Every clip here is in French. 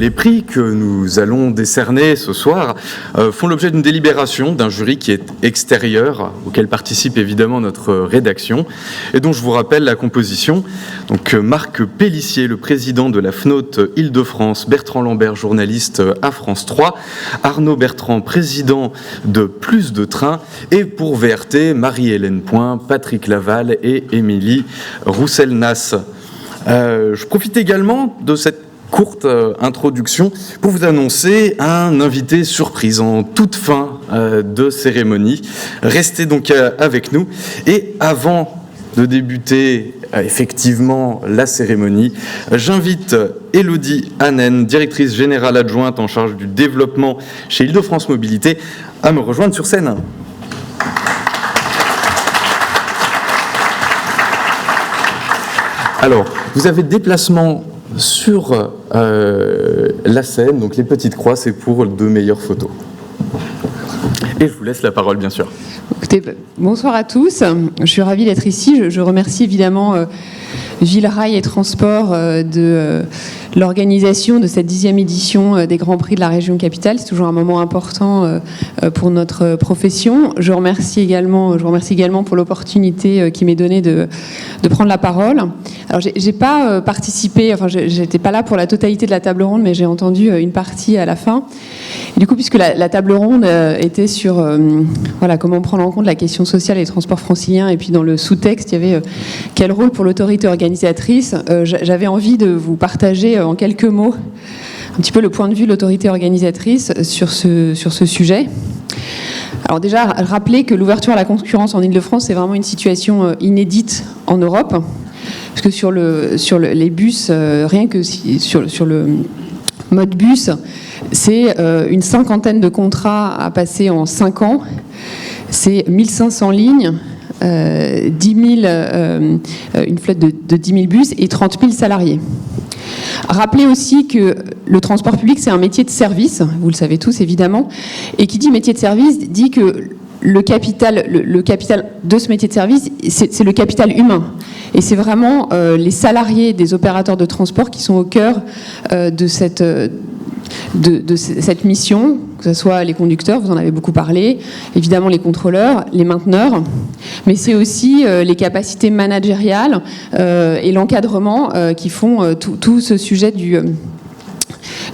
Les prix que nous allons décerner ce soir font l'objet d'une délibération d'un jury qui est extérieur, auquel participe évidemment notre rédaction, et dont je vous rappelle la composition. Donc Marc Pélissier, le président de la FNOT Île-de-France, Bertrand Lambert, journaliste à France 3, Arnaud Bertrand, président de Plus de Train, et pour VRT, Marie-Hélène Point, Patrick Laval et Émilie Roussel-Nasse. Je profite également de cette courte introduction pour vous annoncer un invité surprise en toute fin de cérémonie. Restez donc avec nous. Et avant de débuter effectivement la cérémonie, j'invite Élodie Hanen, directrice générale adjointe en charge du développement chez Île-de-France Mobilité, à me rejoindre sur scène. Alors, vous avez déplacement sur la scène, donc les petites croix, c'est pour de meilleures photos. Et je vous laisse la parole, bien sûr. Écoutez, bonsoir à tous. Je suis ravie d'être ici. Je remercie évidemment Villerail et Transport de l'organisation de cette 10e édition des Grands Prix de la région capitale. C'est toujours un moment important pour notre profession. Je remercie également pour l'opportunité qui m'est donnée de prendre la parole. Alors, j'ai pas participé, enfin, j'étais pas là pour la totalité de la table ronde, mais j'ai entendu une partie à la fin. Et du coup, puisque la table ronde était sur comment prendre en compte la question sociale et les transports franciliens, et puis dans le sous-texte, il y avait quel rôle pour l'autorité organisatrice, j'avais envie de vous partager en quelques mots un petit peu le point de vue de l'autorité organisatrice sur ce sujet. Alors déjà, rappeler que l'ouverture à la concurrence en Île-de-France, c'est vraiment une situation inédite en Europe, parce que sur les bus, rien que sur le mode bus, c'est une cinquantaine de contrats à passer en 5 ans, c'est 1500 lignes, 10 000, une flotte de 10 000 bus et 30 000 salariés. Rappelez aussi que le transport public, c'est un métier de service, vous le savez tous évidemment, et qui dit métier de service dit que le capital de ce métier de service, c'est le capital humain. Et c'est vraiment les salariés des opérateurs de transport qui sont au cœur de cette mission, que ce soit les conducteurs, vous en avez beaucoup parlé, évidemment les contrôleurs, les mainteneurs, mais c'est aussi les capacités managériales et l'encadrement qui font tout ce sujet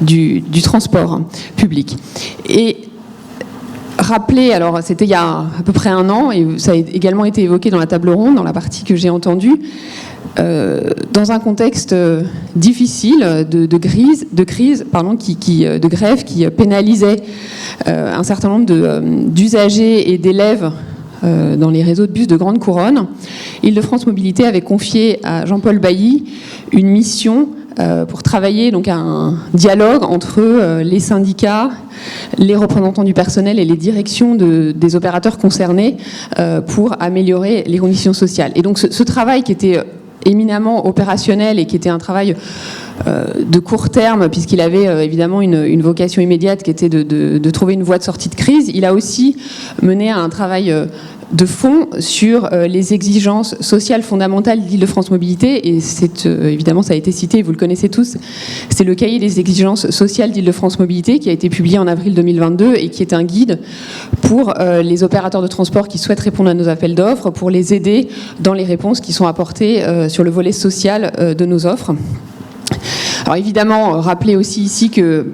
du transport public. Et rappeler, alors c'était il y a à peu près 1 an, et ça a également été évoqué dans la table ronde, dans la partie que j'ai entendue, dans un contexte difficile de grève qui pénalisait un certain nombre d'usagers et d'élèves dans les réseaux de bus de grande couronne, Île-de-France Mobilité avait confié à Jean-Paul Bailly une mission pour travailler donc à un dialogue entre les syndicats, les représentants du personnel et les directions des opérateurs concernés pour améliorer les conditions sociales. Et donc ce travail qui était éminemment opérationnel et qui était un travail de court terme, puisqu'il avait évidemment une vocation immédiate qui était de trouver une voie de sortie de crise, il a aussi mené à un travail de fond sur les exigences sociales fondamentales d'Île-de-France Mobilité, et c'est évidemment, ça a été cité, vous le connaissez tous, c'est le cahier des exigences sociales d'Île-de-France Mobilité qui a été publié en avril 2022 et qui est un guide pour les opérateurs de transport qui souhaitent répondre à nos appels d'offres, pour les aider dans les réponses qui sont apportées sur le volet social de nos offres. Alors évidemment, rappelez aussi ici que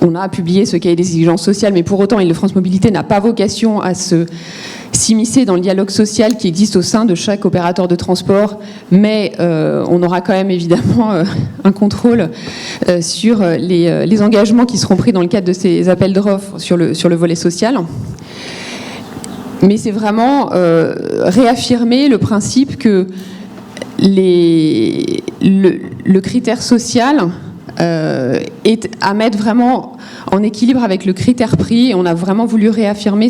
on a publié ce cahier des exigences sociales, mais pour autant, Île-de-France Mobilité n'a pas vocation à s'immiscer dans le dialogue social qui existe au sein de chaque opérateur de transport, mais on aura quand même évidemment un contrôle sur les engagements qui seront pris dans le cadre de ces appels d'offres sur le volet social. Mais c'est vraiment réaffirmer le principe que le critère social est à mettre vraiment en équilibre avec le critère prix. On a vraiment voulu réaffirmer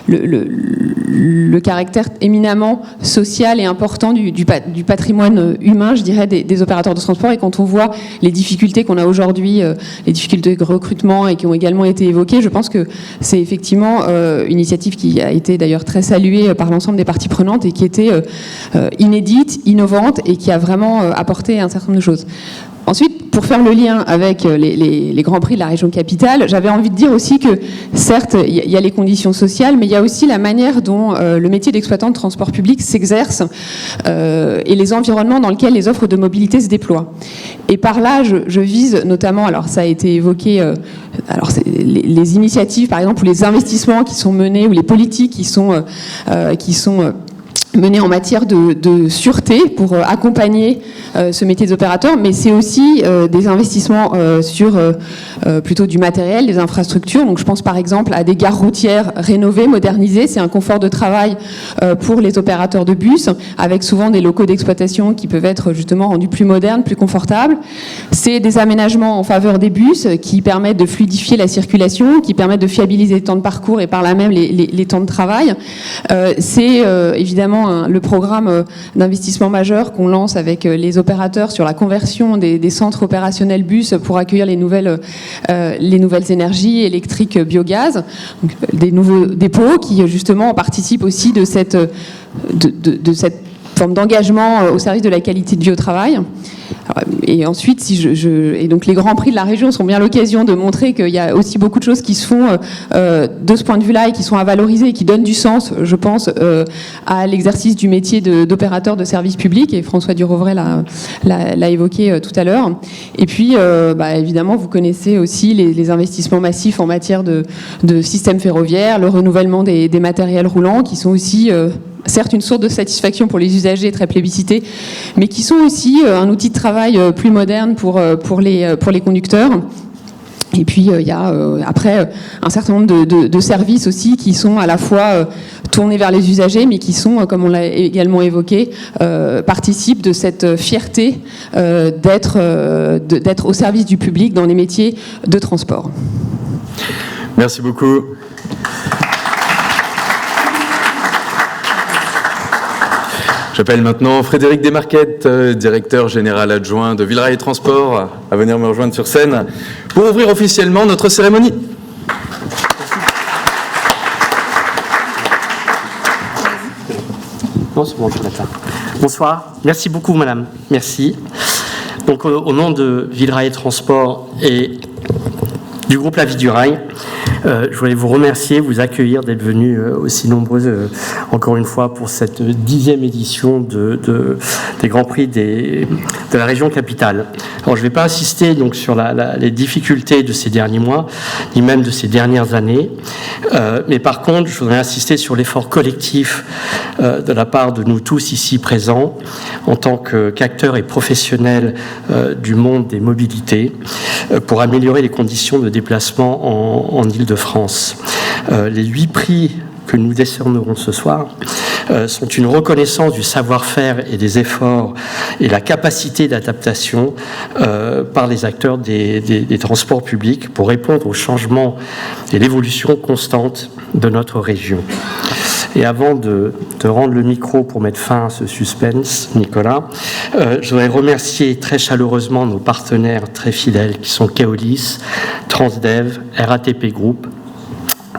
le caractère éminemment social et important du patrimoine humain, je dirais, des opérateurs de transport. Et quand on voit les difficultés qu'on a aujourd'hui, les difficultés de recrutement et qui ont également été évoquées, je pense que c'est effectivement une initiative qui a été d'ailleurs très saluée par l'ensemble des parties prenantes et qui était inédite, innovante et qui a vraiment apporté un certain nombre de choses. Ensuite, pour faire le lien avec les grands prix de la région capitale, j'avais envie de dire aussi que, certes, il y a les conditions sociales, mais il y a aussi la manière dont le métier d'exploitant de transport public s'exerce et les environnements dans lesquels les offres de mobilité se déploient. Et par là, je vise notamment, alors ça a été évoqué, alors les initiatives, par exemple, ou les investissements qui sont menés, ou les politiques qui sont menées en matière de sûreté pour accompagner ce métier d'opérateur, mais c'est aussi des investissements sur plutôt du matériel, des infrastructures. Donc je pense par exemple à des gares routières rénovées, modernisées. C'est un confort de travail pour les opérateurs de bus, avec souvent des locaux d'exploitation qui peuvent être justement rendus plus modernes, plus confortables. C'est des aménagements en faveur des bus qui permettent de fluidifier la circulation, qui permettent de fiabiliser les temps de parcours et par là même les temps de travail. C'est évidemment le programme d'investissement majeur qu'on lance avec les opérateurs sur la conversion des centres opérationnels bus pour accueillir les nouvelles énergies électriques biogaz, donc, des nouveaux dépôts qui justement participent aussi de cette forme d'engagement au service de la qualité de vie au travail. Et ensuite, et donc les grands prix de la région sont bien l'occasion de montrer qu'il y a aussi beaucoup de choses qui se font de ce point de vue-là et qui sont à valoriser et qui donnent du sens, je pense, à l'exercice du métier d'opérateur de service public. Et François Durovray l'a évoqué tout à l'heure. Et puis, évidemment, vous connaissez aussi les investissements massifs en matière de système ferroviaire, le renouvellement des matériels roulants, qui sont aussi certes une source de satisfaction pour les usagers très plébiscités, mais qui sont aussi un outil de travail plus moderne pour les conducteurs. Et puis il y a après un certain nombre de services aussi qui sont à la fois tournés vers les usagers, mais qui sont, comme on l'a également évoqué, participent de cette fierté d'être au service du public dans les métiers de transport. Merci beaucoup. J'appelle maintenant Frédéric Desmarquettes, directeur général adjoint de Villerail Transport, à venir me rejoindre sur scène pour ouvrir officiellement notre cérémonie. Non, c'est bon, je l'attends. Bonsoir. Merci beaucoup, madame. Merci. Donc, au nom de Villerail Transport et du groupe La Vie du Rail, je voulais vous remercier, vous accueillir, d'être venus aussi nombreux, encore une fois, pour cette 10e édition des Grands Prix de la région capitale. Alors, je ne vais pas insister donc, sur les difficultés de ces derniers mois, ni même de ces dernières années, mais par contre, je voudrais insister sur l'effort collectif de la part de nous tous ici présents, en tant qu'acteurs et professionnels du monde des mobilités, pour améliorer les conditions de déplacement en Île-de-France. Les 8 prix que nous décernerons ce soir sont une reconnaissance du savoir-faire et des efforts et la capacité d'adaptation par les acteurs des transports publics pour répondre aux changements et l'évolution constante de notre région. Et avant de rendre le micro pour mettre fin à ce suspense, Nicolas, je voudrais remercier très chaleureusement nos partenaires très fidèles qui sont Keolis, Transdev, RATP Group,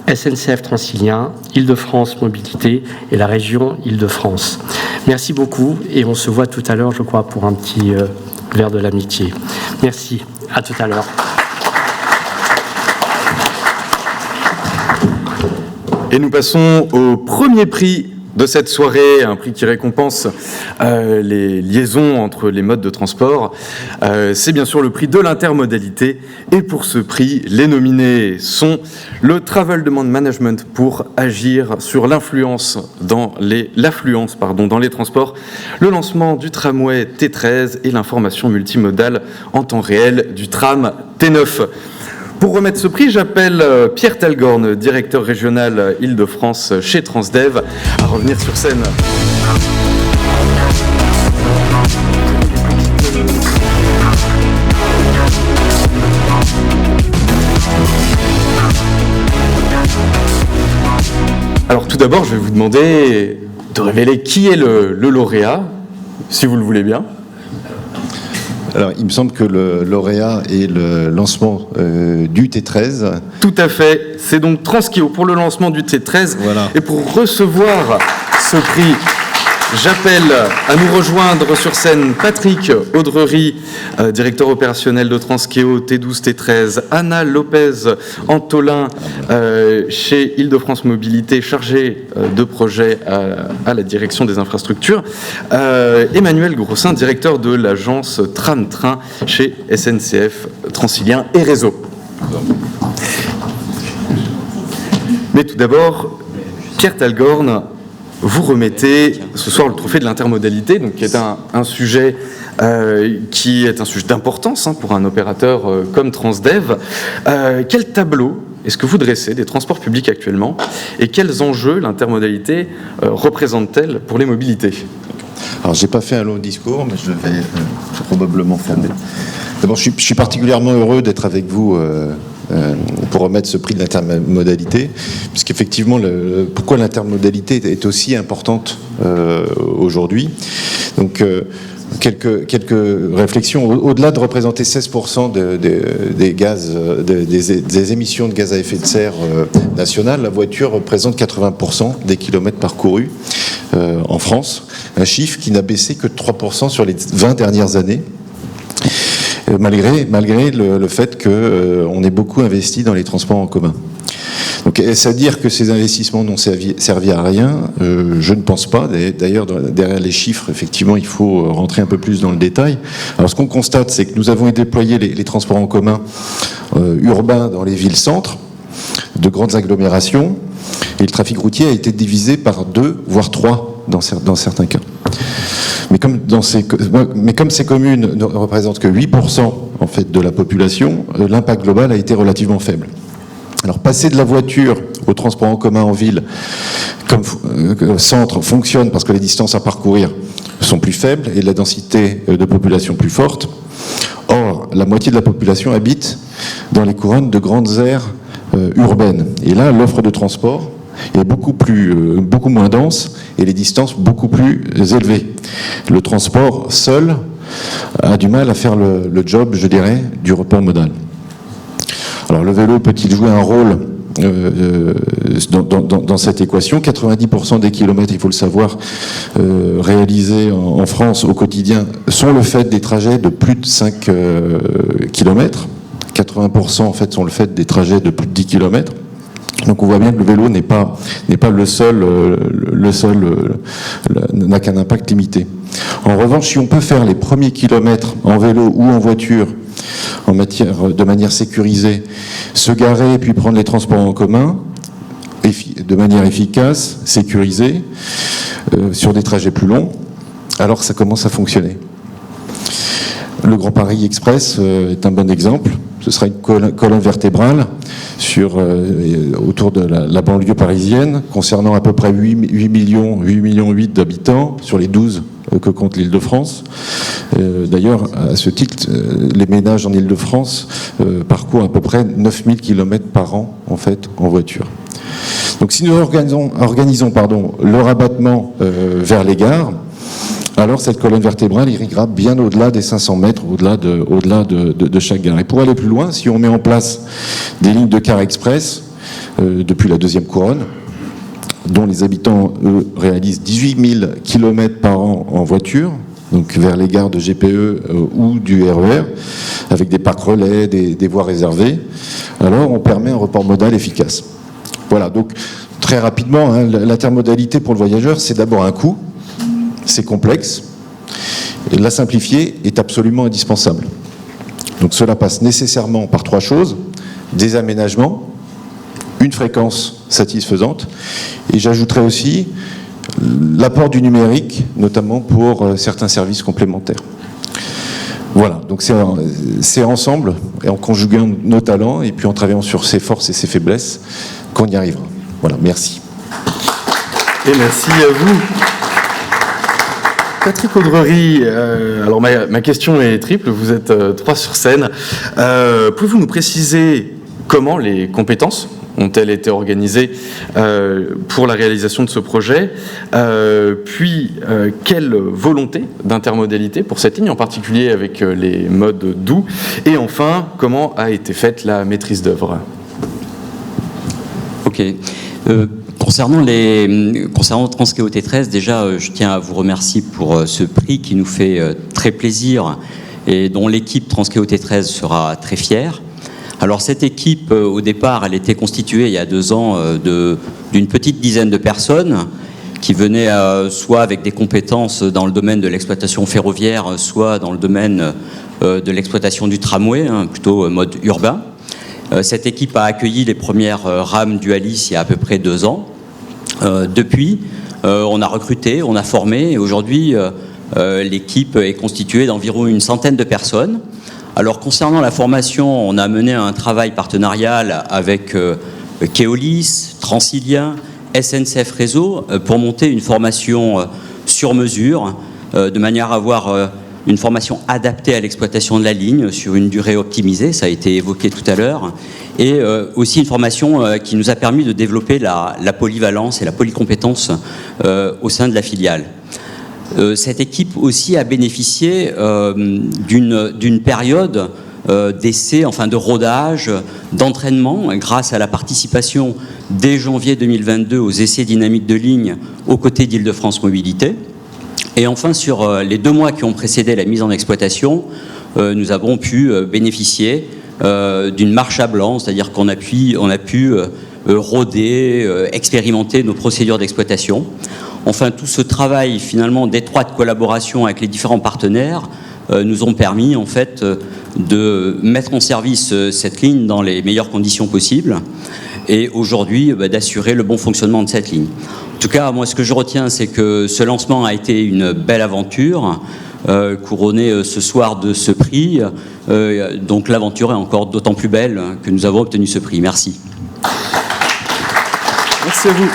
SNCF Transilien, Île-de-France Mobilité et la région Île-de-France. Merci beaucoup et on se voit tout à l'heure, je crois, pour un petit verre de l'amitié. Merci, à tout à l'heure. Et nous passons au premier prix de cette soirée, un prix qui récompense les liaisons entre les modes de transport. C'est bien sûr le prix de l'intermodalité. Et pour ce prix, les nominés sont le Travel Demand Management pour agir sur l'affluence dans les transports, le lancement du tramway T13 et l'information multimodale en temps réel du tram T9. Pour remettre ce prix, j'appelle Pierre Talgorne, directeur régional Île-de-France chez Transdev, à revenir sur scène. Alors tout d'abord, je vais vous demander de révéler qui est le lauréat, si vous le voulez bien. Alors, il me semble que le lauréat est le lancement du T13. Tout à fait. C'est donc Transkio pour le lancement du T13. Voilà. Et pour recevoir ce prix J'appelle à nous rejoindre sur scène Patrick Audrery, directeur opérationnel de Transkéo T12, T13, Anna Lopez-Antolin chez Île-de-France Mobilité, chargée de projet à la direction des infrastructures, Emmanuel Grossin, directeur de l'agence Tram-Train chez SNCF Transilien et Réseau. Mais tout d'abord, Pierre Talgorn, vous remettez ce soir le trophée de l'intermodalité, donc qui est un sujet d'importance pour un opérateur comme Transdev. Quel tableau est-ce que vous dressez des transports publics actuellement et quels enjeux l'intermodalité représente-t-elle pour les mobilités ? Alors, j'ai pas fait un long discours, mais je vais probablement faire. D'abord, je suis particulièrement heureux d'être avec vous pour remettre ce prix de l'intermodalité, puisqu'effectivement, pourquoi l'intermodalité est aussi importante aujourd'hui. Donc, quelques réflexions. Au-delà de représenter 16% des émissions de gaz à effet de serre nationales, la voiture représente 80% des kilomètres parcourus en France, un chiffre qui n'a baissé que de 3% sur les 20 dernières années. Malgré le fait qu'on ait beaucoup investi dans les transports en commun. Donc, est-ce à dire que ces investissements n'ont servi à rien ? Je ne pense pas. D'ailleurs, derrière les chiffres, effectivement, il faut rentrer un peu plus dans le détail. Alors, ce qu'on constate, c'est que nous avons déployé les transports en commun urbains dans les villes-centres, de grandes agglomérations, et le trafic routier a été divisé par 2, voire 3 dans certains cas. Mais comme ces communes ne représentent que 8% en fait, de la population, l'impact global a été relativement faible. Alors, passer de la voiture au transport en commun en ville, comme centre, fonctionne parce que les distances à parcourir sont plus faibles et la densité de population plus forte. Or, la moitié de la population habite dans les couronnes de grandes aires urbaines. Et là, l'offre de transport est beaucoup moins dense et les distances beaucoup plus élevées. Le transport seul a du mal à faire le job, je dirais, du report modal. Alors le vélo peut-il jouer un rôle dans cette équation ? 90% des kilomètres, il faut le savoir, réalisés en France au quotidien sont le fait des trajets de plus de 5 kilomètres. 80% en fait sont le fait des trajets de plus de 10 kilomètres. Donc on voit bien que le vélo n'est pas n'a qu'un impact limité. En revanche, si on peut faire les premiers kilomètres en vélo ou en voiture de manière sécurisée, se garer et puis prendre les transports en commun de manière efficace, sécurisée, sur des trajets plus longs, alors ça commence à fonctionner. Le Grand Paris Express est un bon exemple. Ce sera une colonne vertébrale autour de la banlieue parisienne, concernant à peu près 8 millions d'habitants sur les 12 que compte l'Île-de-France. D'ailleurs, à ce titre, les ménages en Île-de-France parcourent à peu près 9000 km par an en fait, en voiture. Donc si nous organisons le rabattement vers les gares, alors cette colonne vertébrale irriguera bien au-delà des 500 mètres, au-delà de chaque gare. Et pour aller plus loin, si on met en place des lignes de car express depuis la deuxième couronne, dont les habitants, eux, réalisent 18 000 km par an en voiture, donc vers les gares de GPE ou du RER, avec des parcs relais, des voies réservées, alors on permet un report modal efficace. Voilà, donc très rapidement, l'intermodalité pour le voyageur, c'est d'abord un coût, c'est complexe, et la simplifier est absolument indispensable. Donc cela passe nécessairement par 3 choses, des aménagements, une fréquence satisfaisante, et j'ajouterai aussi l'apport du numérique, notamment pour certains services complémentaires. Voilà, donc c'est ensemble, et en conjuguant nos talents, et puis en travaillant sur ses forces et ses faiblesses, qu'on y arrivera. Voilà, merci. Et merci à vous. Patrick Audrery, alors ma question est triple, vous êtes 3 sur scène. Pouvez-vous nous préciser comment les compétences ont-elles été organisées pour la réalisation de ce projet, puis quelle volonté d'intermodalité pour cette ligne, en particulier avec les modes doux, et enfin, comment a été faite la maîtrise d'œuvre ? Ok. Concernant Transkéo T13, déjà, je tiens à vous remercier pour ce prix qui nous fait très plaisir et dont l'équipe Transkéo T13 sera très fière. Alors cette équipe, au départ, elle était constituée il y a 2 ans d'une petite dizaine de personnes qui venaient soit avec des compétences dans le domaine de l'exploitation ferroviaire, soit dans le domaine de l'exploitation du tramway, plutôt mode urbain. Cette équipe a accueilli les premières rames du Alice il y a à peu près 2 ans. Depuis, on a recruté, on a formé, et aujourd'hui, l'équipe est constituée d'environ une centaine de personnes. Alors, concernant la formation, on a mené un travail partenarial avec Keolis, Transilien, SNCF Réseau, pour monter une formation sur mesure, de manière à avoir une formation adaptée à l'exploitation de la ligne sur une durée optimisée, ça a été évoqué tout à l'heure, et aussi une formation qui nous a permis de développer la polyvalence et la polycompétence au sein de la filiale. Cette équipe aussi a bénéficié d'une période d'essai, enfin de rodage, d'entraînement, grâce à la participation dès janvier 2022 aux essais dynamiques de ligne aux côtés d'Île-de-France Mobilité. Et enfin, sur les 2 mois qui ont précédé la mise en exploitation, nous avons pu bénéficier d'une marche à blanc, c'est-à-dire qu'on a pu rôder, expérimenter nos procédures d'exploitation. Enfin, tout ce travail finalement d'étroite collaboration avec les différents partenaires nous ont permis en fait de mettre en service cette ligne dans les meilleures conditions possibles et aujourd'hui d'assurer le bon fonctionnement de cette ligne. En tout cas, moi, ce que je retiens, c'est que ce lancement a été une belle aventure, couronnée ce soir de ce prix. Donc l'aventure est encore d'autant plus belle que nous avons obtenu ce prix. Merci. Merci à vous.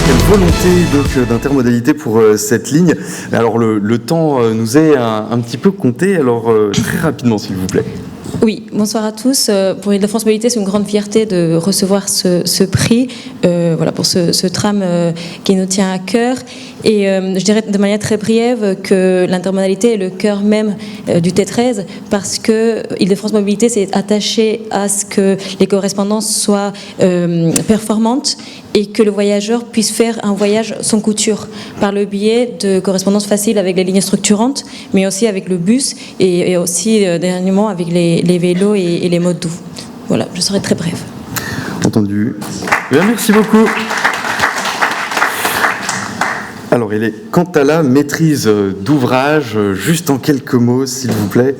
Quelle volonté d'intermodalité pour cette ligne. Alors le temps nous est un petit peu compté, alors très rapidement s'il vous plaît. Oui, bonsoir à tous. Pour Île-de-France Mobilité, c'est une grande fierté de recevoir ce prix voilà, pour ce tram qui nous tient à cœur. Et je dirais de manière très brève que l'intermodalité est le cœur même du T13 parce que Île-de-France Mobilité s'est attaché à ce que les correspondances soient performantes et que le voyageur puisse faire un voyage sans couture par le biais de correspondances faciles avec les lignes structurantes, mais aussi avec le bus et aussi dernièrement avec les vélos et les modes doux. Voilà, je serai très brève. Entendu. Bien, merci beaucoup. Alors, il est quant à la maîtrise d'ouvrage, juste en quelques mots, s'il vous plaît.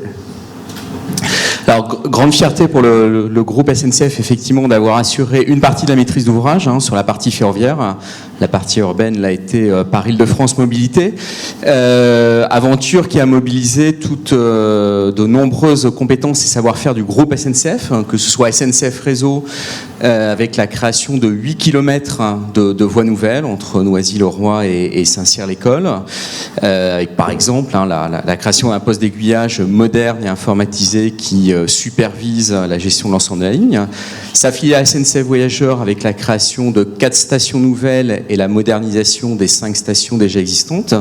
Alors, grande fierté pour le groupe SNCF, effectivement, d'avoir assuré une partie de la maîtrise d'ouvrage sur la partie ferroviaire. La partie urbaine l'a été par Île-de-France Mobilité. Aventure qui a mobilisé toutes de nombreuses compétences et savoir-faire du groupe SNCF, que ce soit SNCF Réseau, avec la création de 8 km de voies nouvelles entre Noisy-le-Roi et Saint-Cyr-l'École, avec par exemple la création d'un poste d'aiguillage moderne et informatisé qui supervise la gestion de l'ensemble de la ligne. Sa filiale SNCF Voyageurs avec la création de 4 stations nouvelles et la modernisation des 5 stations déjà existantes.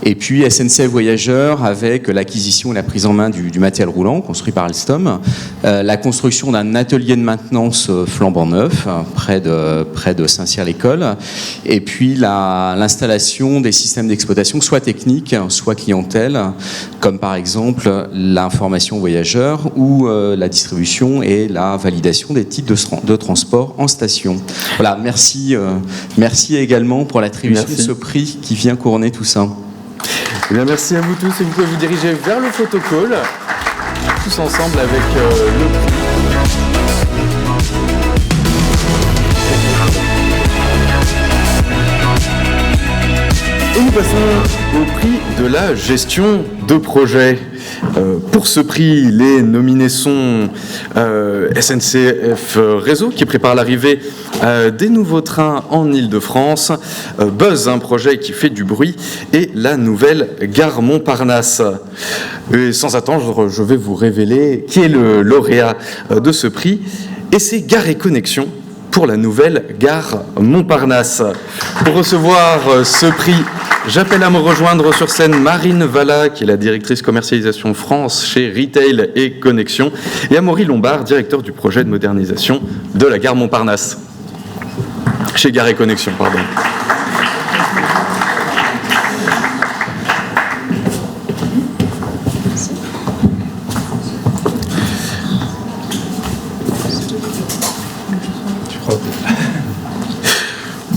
Et puis SNCF Voyageurs avec l'acquisition et la prise en main du matériel roulant construit par Alstom, la construction d'un atelier de maintenance flambant neuf près de Saint-Cyr-l'École, et puis l'installation des systèmes d'exploitation soit techniques, soit clientèle, comme par exemple l'information voyageur ou la distribution et la validation des titres de transport en station. Voilà, merci également pour l'attribution de ce prix qui vient couronner tout ça. Eh bien, merci à vous tous et vous pouvez vous diriger vers le photocall, tous ensemble avec le prix. Et nous passons au prix de la gestion de projet. Pour ce prix, les nominés sont SNCF Réseau, qui prépare l'arrivée des nouveaux trains en Île-de-France, Buzz, un projet qui fait du bruit, et la nouvelle gare Montparnasse. Et sans attendre, je vais vous révéler qui est le lauréat de ce prix, et c'est Gares & Connexions pour la nouvelle gare Montparnasse. Pour recevoir ce prix, j'appelle à me rejoindre sur scène Marine Valla, qui est la directrice commercialisation France chez Retail et Connexion, et Amaury Lombard, directeur du projet de modernisation de la gare Montparnasse. Chez Gare et Connexion, pardon.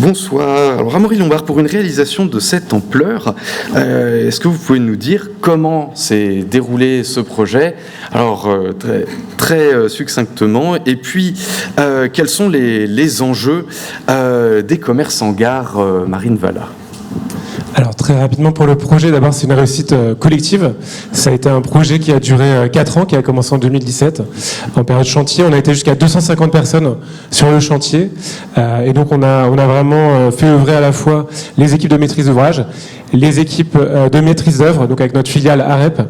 Bonsoir. Alors, Amaury Lombard, pour une réalisation de cette ampleur, est-ce que vous pouvez nous dire comment s'est déroulé ce projet? Alors, très succinctement, et puis, quels sont les enjeux des commerces en gare, Marine Valla? Alors très rapidement pour le projet, d'abord c'est une réussite collective. Ça a été un projet qui a duré 4 ans, qui a commencé en 2017. En période chantier, on a été jusqu'à 250 personnes sur le chantier. Et donc on a vraiment fait œuvrer à la fois les équipes de maîtrise d'ouvrage, les équipes de maîtrise d'œuvre, donc avec notre filiale AREP,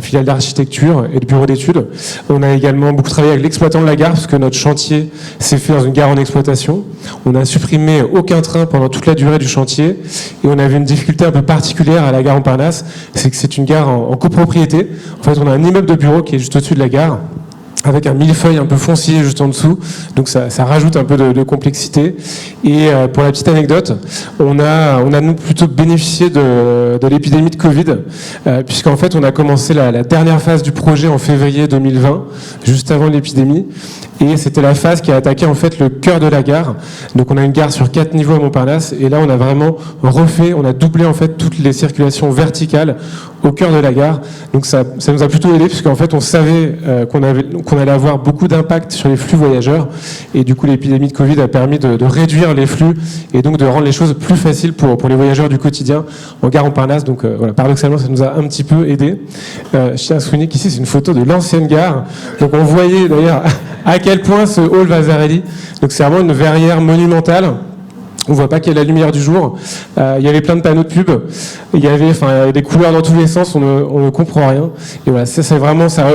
filiale d'architecture et de bureau d'études. On a également beaucoup travaillé avec l'exploitant de la gare, parce que notre chantier s'est fait dans une gare en exploitation. On a supprimé aucun train pendant toute la durée du chantier, et on avait une difficulté un peu particulière à la gare Montparnasse, c'est que c'est une gare en copropriété. En fait, on a un immeuble de bureau qui est juste au-dessus de la gare, avec un millefeuille un peu foncier juste en dessous, donc ça rajoute un peu de complexité. Et pour la petite anecdote, on a nous plutôt bénéficié de l'épidémie de Covid, puisqu'en fait on a commencé la dernière phase du projet en février 2020, juste avant l'épidémie, et c'était la phase qui a attaqué en fait le cœur de la gare. Donc on a une gare sur 4 niveaux à Montparnasse, et là on a vraiment on a doublé en fait toutes les circulations verticales au cœur de la gare. Donc ça nous a plutôt aidé, puisqu'en fait on savait qu'on allait avoir beaucoup d'impact sur les flux voyageurs, et du coup l'épidémie de Covid a permis de réduire les flux et donc de rendre les choses plus faciles pour les voyageurs du quotidien en gare Montparnasse. Donc voilà, paradoxalement ça nous a un petit peu aidé. Je tiens à souligner qu'ici c'est une photo de l'ancienne gare, donc on voyait d'ailleurs à quel point ce hall Vasarely, donc c'est vraiment une verrière monumentale. On voit pas qu'il y a la lumière du jour. Il y avait plein de panneaux de pub. Il y avait des couleurs dans tous les sens. On ne comprend rien. Et voilà, ça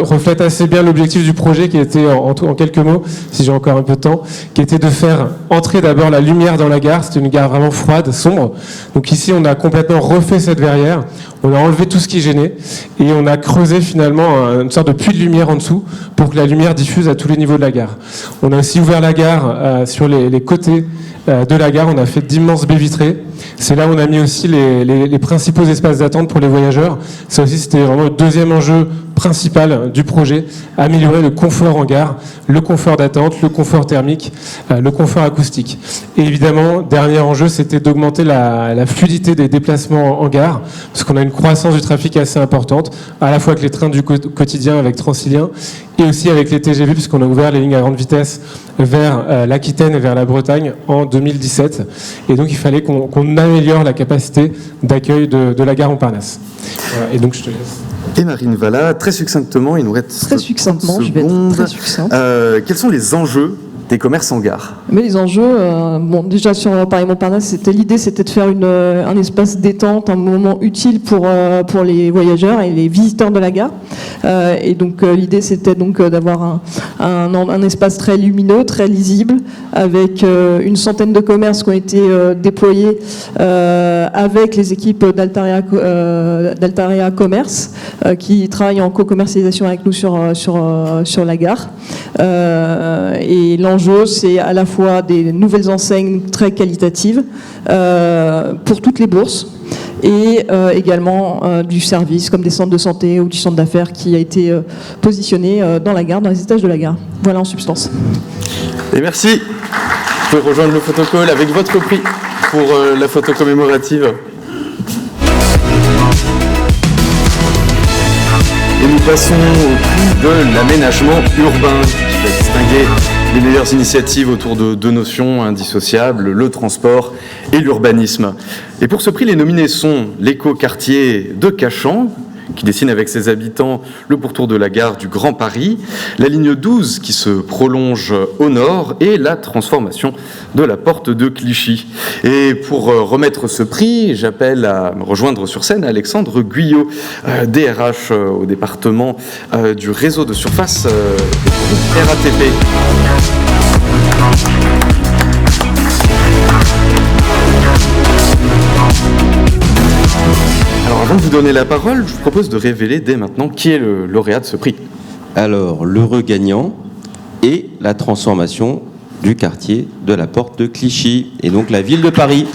reflète assez bien l'objectif du projet, qui était en quelques mots, si j'ai encore un peu de temps, qui était de faire entrer d'abord la lumière dans la gare. C'était une gare vraiment froide, sombre. Donc ici, on a complètement refait cette verrière. On a enlevé tout ce qui gênait et on a creusé finalement une sorte de puits de lumière en dessous pour que la lumière diffuse à tous les niveaux de la gare. On a aussi ouvert la gare sur les côtés de la gare. On a fait d'immenses baies vitrées. C'est là où on a mis aussi les principaux espaces d'attente pour les voyageurs. Ça aussi, c'était vraiment le deuxième enjeu principal du projet, améliorer le confort en gare, le confort d'attente, le confort thermique, le confort acoustique. Et évidemment, dernier enjeu, c'était d'augmenter la fluidité des déplacements en gare, parce qu'on a une croissance du trafic assez importante, à la fois avec les trains du quotidien avec Transilien, et aussi avec les TGV, puisqu'on a ouvert les lignes à grande vitesse vers l'Aquitaine et vers la Bretagne en 2017. Et donc, il fallait qu'on améliore la capacité d'accueil de la gare Montparnasse. Voilà, et donc, je te laisse. Et Marine Valla, très succinctement, il nous reste très succinctement, je vais être très succincte. Quels sont les enjeux des commerces en gare? Mais les enjeux, déjà sur Paris-Montparnasse, l'idée c'était de faire un espace détente, un moment utile pour les voyageurs et les visiteurs de la gare. Et donc l'idée c'était donc d'avoir un espace très lumineux, très lisible, avec une centaine de commerces qui ont été déployés avec les équipes d'Altaria Commerce qui travaillent en co-commercialisation avec nous sur la gare. Et l'enjeu, c'est à la fois des nouvelles enseignes très qualitatives pour toutes les bourses et également du service comme des centres de santé ou du centre d'affaires qui a été positionné dans la gare, dans les étages de la gare. Voilà en substance. Et merci. Vous pouvez rejoindre le photocall avec votre prix pour la photo commémorative. Et nous passons au prix de l'aménagement urbain, qui va distinguer les meilleures initiatives autour de deux notions indissociables, le transport et l'urbanisme. Et pour ce prix, les nominés sont l'écoquartier de Cachan, qui dessine avec ses habitants le pourtour de la gare du Grand Paris, la ligne 12 qui se prolonge au nord et la transformation de la porte de Clichy. Et pour remettre ce prix, j'appelle à me rejoindre sur scène Alexandre Guyot, DRH au département du réseau de surface RATP. Alors avant de vous donner la parole, je vous propose de révéler dès maintenant qui est le lauréat de ce prix. Alors, l'heureux gagnant est la transformation du quartier de la Porte de Clichy, et donc la ville de Paris.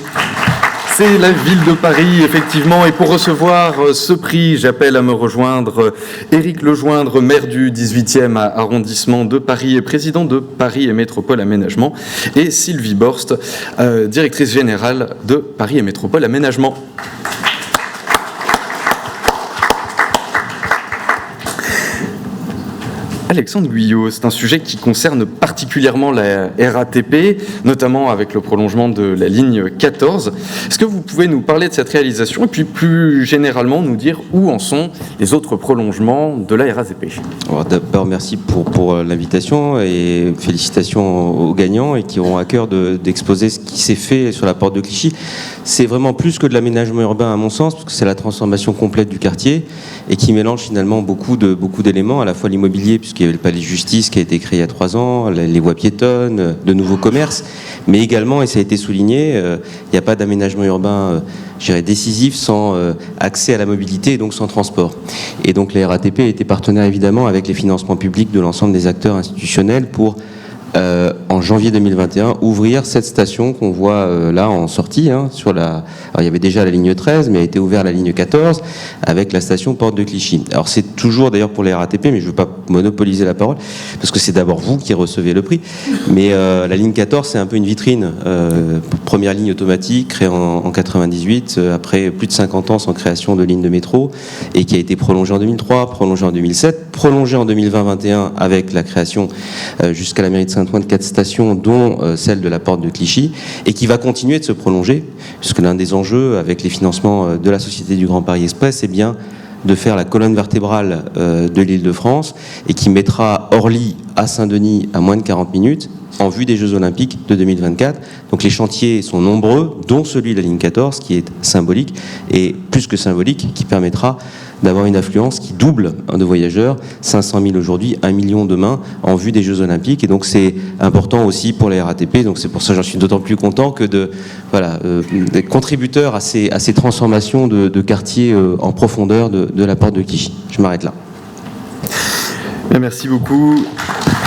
C'est la ville de Paris, effectivement, et pour recevoir ce prix, j'appelle à me rejoindre Éric Lejoindre, maire du 18e arrondissement de Paris et président de Paris et Métropole Aménagement, et Sylvie Borst, directrice générale de Paris et Métropole Aménagement. Alexandre Guyot, c'est un sujet qui concerne particulièrement la RATP, notamment avec le prolongement de la ligne 14. Est-ce que vous pouvez nous parler de cette réalisation et puis plus généralement nous dire où en sont les autres prolongements de la RATP? Alors, d'abord, merci pour l'invitation et félicitations aux gagnants et qui auront à cœur d'exposer ce qui s'est fait sur la Porte de Clichy. C'est vraiment plus que de l'aménagement urbain à mon sens, parce que c'est la transformation complète du quartier et qui mélange finalement beaucoup d'éléments, à la fois l'immobilier, puisqu'il y avait le palais de justice qui a été créé il y a 3 ans, les voies piétonnes, de nouveaux commerces, mais également, et ça a été souligné, il n'y a pas d'aménagement urbain je dirais décisif sans accès à la mobilité et donc sans transport. Et donc la RATP a été partenaire évidemment avec les financements publics de l'ensemble des acteurs institutionnels pour en janvier 2021 ouvrir cette station qu'on voit là en sortie sur la. Alors il y avait déjà la ligne 13 mais a été ouverte la ligne 14 avec la station Porte de Clichy. Alors c'est toujours d'ailleurs pour les RATP, mais je ne veux pas monopoliser la parole parce que c'est d'abord vous qui recevez le prix, mais la ligne 14 c'est un peu une vitrine, première ligne automatique créée en 98 après plus de 50 ans sans création de ligne de métro et qui a été prolongée en 2003, prolongée en 2007, prolongée en 2020-21 avec la création jusqu'à la mairie de Saint-Ouen de 4 stations, dont celle de la Porte de Clichy, et qui va continuer de se prolonger, puisque l'un des enjeux avec les financements de la Société du Grand Paris Express, c'est bien de faire la colonne vertébrale de l'Île-de-France et qui mettra Orly à Saint-Denis à moins de 40 minutes en vue des Jeux Olympiques de 2024. Donc les chantiers sont nombreux, dont celui de la ligne 14 qui est symbolique et plus que symbolique, qui permettra d'avoir une affluence qui double de voyageurs, 500 000 aujourd'hui, 1 million demain, en vue des Jeux Olympiques. Et donc c'est important aussi pour la RATP, donc c'est pour ça que j'en suis d'autant plus content que d'être contributeur à ces transformations de quartiers en profondeur de la Porte de Clichy. Je m'arrête là. Merci beaucoup.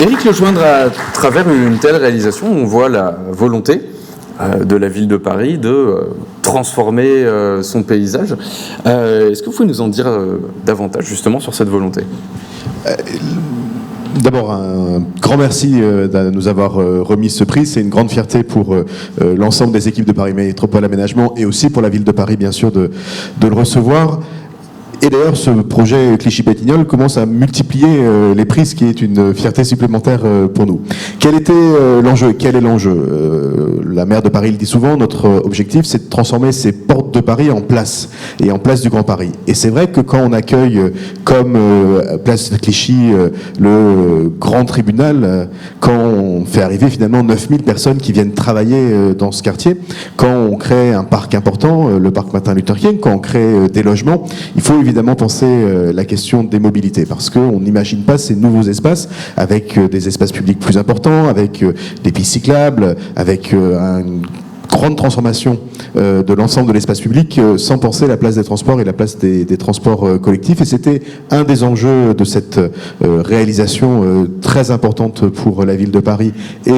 Éric Lejoindre, à travers une telle réalisation, on voit la volonté de la ville de Paris de transformer son paysage. Est-ce que vous pouvez nous en dire davantage justement sur cette volonté ? D'abord, un grand merci de nous avoir remis ce prix. C'est une grande fierté pour l'ensemble des équipes de Paris Métropole Aménagement et aussi pour la ville de Paris, bien sûr, de le recevoir. Et d'ailleurs, ce projet Clichy-Batignolles commence à multiplier les prix, ce qui est une fierté supplémentaire pour nous. Quel était l'enjeu ? Quel est l'enjeu ? La maire de Paris le dit souvent, notre objectif, c'est de transformer ces portes de Paris en place, et en place du Grand Paris. Et c'est vrai que quand on accueille, comme place de Clichy, le grand tribunal, quand on fait arriver finalement 9000 personnes qui viennent travailler dans ce quartier, quand on crée un parc important, le parc Martin Luther King, quand on crée des logements, il faut évidemment penser la question des mobilités, parce qu'on n'imagine pas ces nouveaux espaces avec des espaces publics plus importants, avec des pistes cyclables, avec une grande transformation de l'ensemble de l'espace public sans penser la place des transports et la place des transports collectifs. Et c'était un des enjeux de cette réalisation très importante pour la ville de Paris et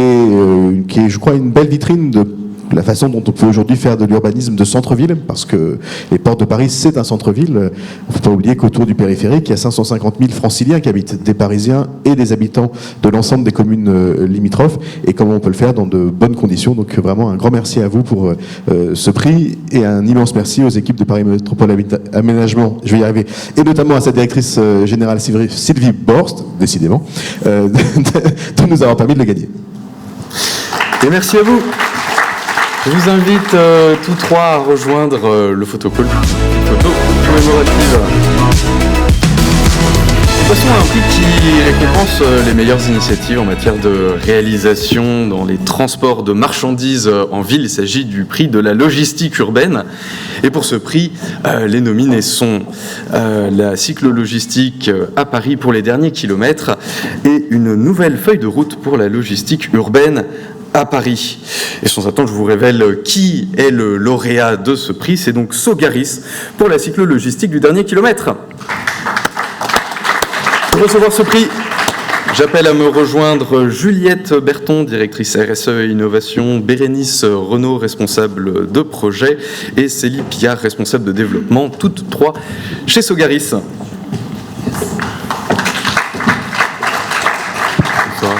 qui est, je crois, une belle vitrine de la façon dont on peut aujourd'hui faire de l'urbanisme de centre-ville, parce que les portes de Paris, c'est un centre-ville. Il ne faut pas oublier qu'autour du périphérique, il y a 550 000 franciliens qui habitent, des Parisiens et des habitants de l'ensemble des communes limitrophes, et comment on peut le faire dans de bonnes conditions. Donc vraiment un grand merci à vous pour ce prix, et un immense merci aux équipes de Paris Métropole Aménagement, je vais y arriver, et notamment à sa directrice générale Sylvie Borst, décidément, de nous avoir permis de le gagner. Et merci à vous. Je vous invite tous trois à rejoindre le photocall, photo commémorative. Passons à un prix qui récompense les meilleures initiatives en matière de réalisation dans les transports de marchandises en ville. Il s'agit du prix de la logistique urbaine. Et pour ce prix, les nominés sont la cyclo-logistique à Paris pour les derniers kilomètres et une nouvelle feuille de route pour la logistique urbaine à Paris. Et sans attendre, je vous révèle qui est le lauréat de ce prix. C'est donc Sogaris pour la cyclo-logistique du dernier kilomètre. Pour recevoir ce prix, j'appelle à me rejoindre Juliette Berton, directrice RSE et Innovation, Bérénice Renaud, responsable de projet, et Célie Pillard, responsable de développement, toutes trois chez Sogaris. Bonsoir.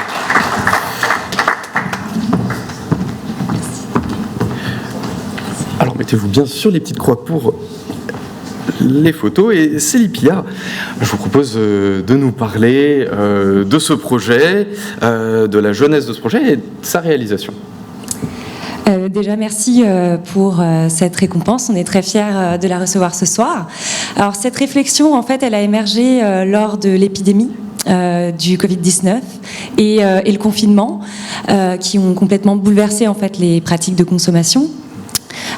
Alors mettez-vous bien sur les petites croix pour les photos. Et Célie Pillard, je vous propose de nous parler de ce projet, de la jeunesse de ce projet et de sa réalisation. Déjà, merci pour cette récompense. On est très fiers de la recevoir ce soir. Alors, cette réflexion, en fait, elle a émergé lors de l'épidémie du Covid-19 et le confinement, qui ont complètement bouleversé, en fait, les pratiques de consommation.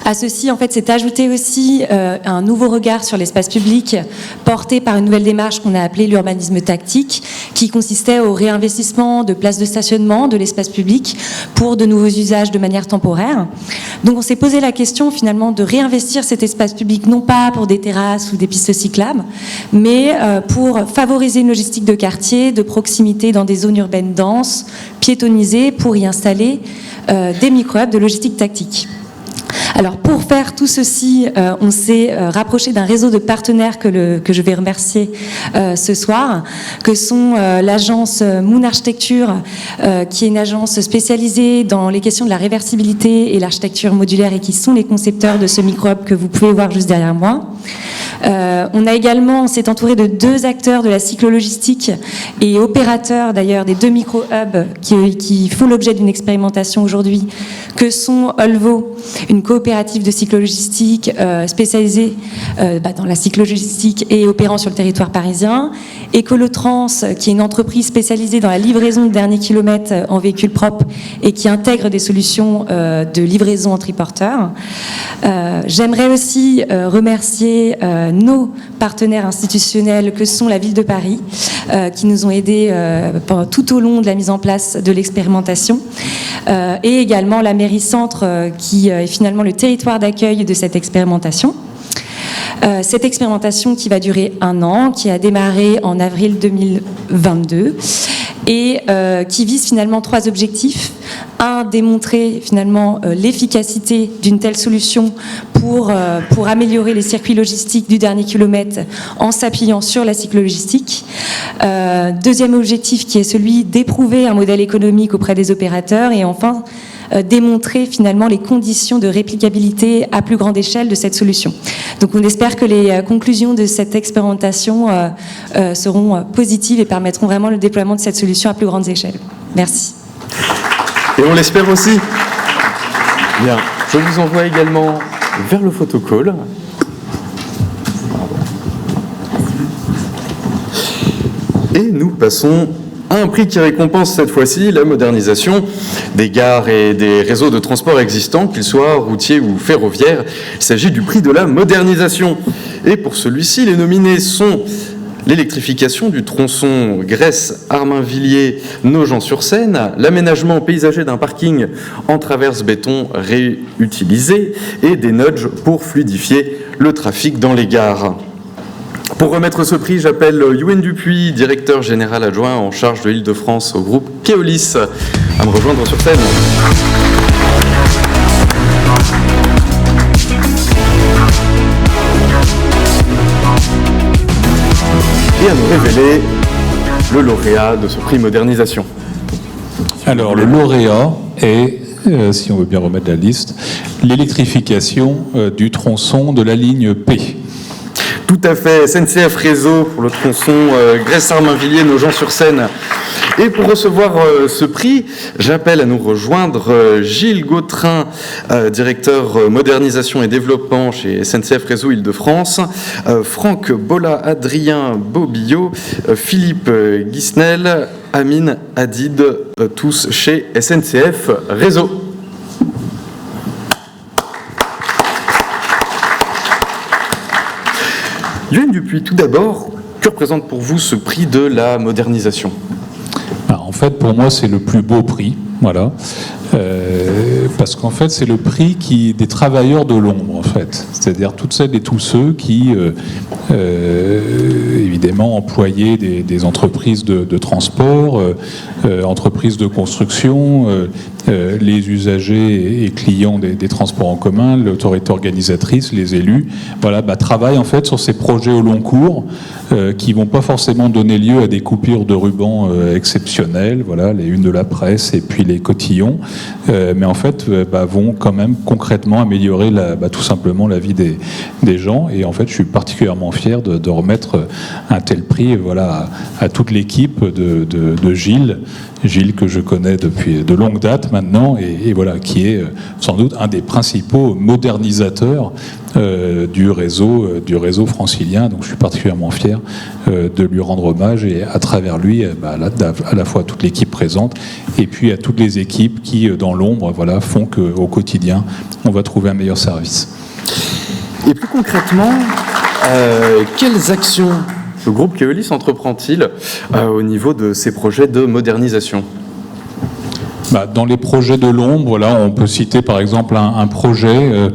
À ceci, en fait, s'est ajouté aussi un nouveau regard sur l'espace public porté par une nouvelle démarche qu'on a appelée l'urbanisme tactique, qui consistait au réinvestissement de places de stationnement de l'espace public pour de nouveaux usages de manière temporaire. Donc on s'est posé la question finalement de réinvestir cet espace public, non pas pour des terrasses ou des pistes cyclables, mais pour favoriser une logistique de quartier, de proximité dans des zones urbaines denses, piétonnisées, pour y installer des micro-hubs de logistique tactique. Alors pour faire tout ceci, on s'est rapproché d'un réseau de partenaires que je vais remercier ce soir, que sont l'agence Moon Architecture, qui est une agence spécialisée dans les questions de la réversibilité et l'architecture modulaire et qui sont les concepteurs de ce micro-hub que vous pouvez voir juste derrière moi. On s'est entouré de 2 acteurs de la cyclo-logistique et opérateurs d'ailleurs des 2 micro-hubs qui font l'objet d'une expérimentation aujourd'hui, que sont Olvo, une coopérative de cyclo-logistique spécialisée dans la cyclo-logistique et opérant sur le territoire parisien, Ecolotrans, qui est une entreprise spécialisée dans la livraison de derniers kilomètres en véhicules propres et qui intègre des solutions de livraison en triporteur. J'aimerais aussi remercier nos partenaires institutionnels que sont la Ville de Paris, qui nous ont aidés tout au long de la mise en place de l'expérimentation, et également la mairie centre, qui est finalement le territoire d'accueil de cette expérimentation. Cette expérimentation qui va durer 1 an, qui a démarré en avril 2022 et qui vise finalement 3 objectifs. 1, démontrer finalement l'efficacité d'une telle solution pour améliorer les circuits logistiques du dernier kilomètre en s'appuyant sur la cyclo-logistique. 2e objectif qui est celui d'éprouver un modèle économique auprès des opérateurs et enfin démontrer finalement les conditions de réplicabilité à plus grande échelle de cette solution. Donc on espère que les conclusions de cette expérimentation seront positives et permettront vraiment le déploiement de cette solution à plus grande échelle. Merci. Et on l'espère aussi. Bien, je vous envoie également vers le photocall. Et nous passons à un prix qui récompense cette fois-ci la modernisation des gares et des réseaux de transport existants, qu'ils soient routiers ou ferroviaires. Il s'agit du prix de la modernisation. Et pour celui-ci, les nominés sont l'électrification du tronçon Grèce-Armainvilliers-Nogent-sur-Seine, l'aménagement paysager d'un parking en traverse béton réutilisé et des nudges pour fluidifier le trafic dans les gares. Pour remettre ce prix, j'appelle Youen Dupuis, directeur général adjoint en charge de l'Île-de-France au groupe Keolis, à me rejoindre sur scène. Et à nous révéler le lauréat de ce prix modernisation. Alors, le lauréat est, si on veut bien remettre la liste, l'électrification du tronçon de la ligne P. Tout à fait, SNCF Réseau pour le tronçon Gressart-Mainvilliers, Nogent-sur-Seine. Et pour recevoir ce prix, j'appelle à nous rejoindre Gilles Gautrin, directeur modernisation et développement chez SNCF Réseau Île-de-France, Franck Bolla, Adrien Bobillot, Philippe Guisnel, Amine Hadid, tous chez SNCF Réseau. Yoann Dupuis, tout d'abord, que représente pour vous ce prix de la modernisation ? En fait, pour moi, c'est le plus beau prix, voilà, parce qu'en fait, c'est le prix des travailleurs de l'ombre, en fait, c'est-à-dire toutes celles et tous ceux qui, évidemment, employaient des entreprises de transport, entreprises de construction, les usagers et clients des transports en commun, l'autorité organisatrice, les élus, voilà, travaillent en fait sur ces projets au long cours qui vont pas forcément donner lieu à des coupures de ruban exceptionnelles, voilà, les unes de la presse et puis les cotillons, mais en fait vont quand même concrètement améliorer tout simplement la vie des gens. Et en fait, je suis particulièrement fier de remettre un tel prix, voilà, à toute l'équipe de Gilles que je connais depuis de longue date maintenant, et voilà, qui est sans doute un des principaux modernisateurs du réseau francilien. Donc je suis particulièrement fier de lui rendre hommage, et à travers lui, à la fois à toute l'équipe présente et puis à toutes les équipes qui, dans l'ombre, voilà, font qu'au quotidien, on va trouver un meilleur service. Et plus concrètement, quelles actions le groupe Keolis entreprend-il au niveau de ces projets de modernisation ? Dans les projets de l'ombre, là, on peut citer par exemple un projet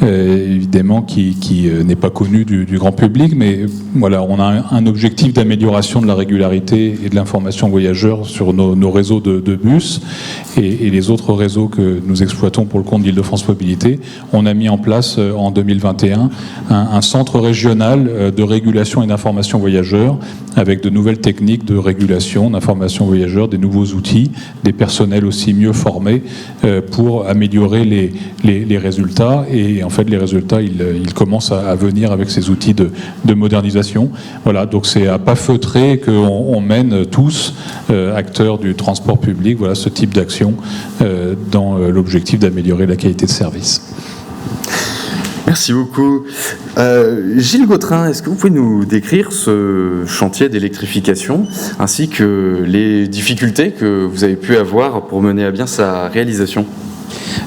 évidemment qui n'est pas connu du grand public, mais voilà, on a un objectif d'amélioration de la régularité et de l'information voyageurs sur nos réseaux de bus et les autres réseaux que nous exploitons pour le compte d'Île-de-France Mobilité. On a mis en place en 2021 un centre régional de régulation et d'information voyageurs avec de nouvelles techniques de régulation, d'information voyageurs, des nouveaux outils, des personnels aussi mieux formés pour améliorer les résultats. Et en fait, les résultats, ils commencent à venir avec ces outils de modernisation. Voilà, donc c'est à pas feutrer qu'on mène tous, acteurs du transport public, voilà, ce type d'action dans l'objectif d'améliorer la qualité de service. Merci beaucoup. Gilles Gautrin, est-ce que vous pouvez nous décrire ce chantier d'électrification ainsi que les difficultés que vous avez pu avoir pour mener à bien sa réalisation ?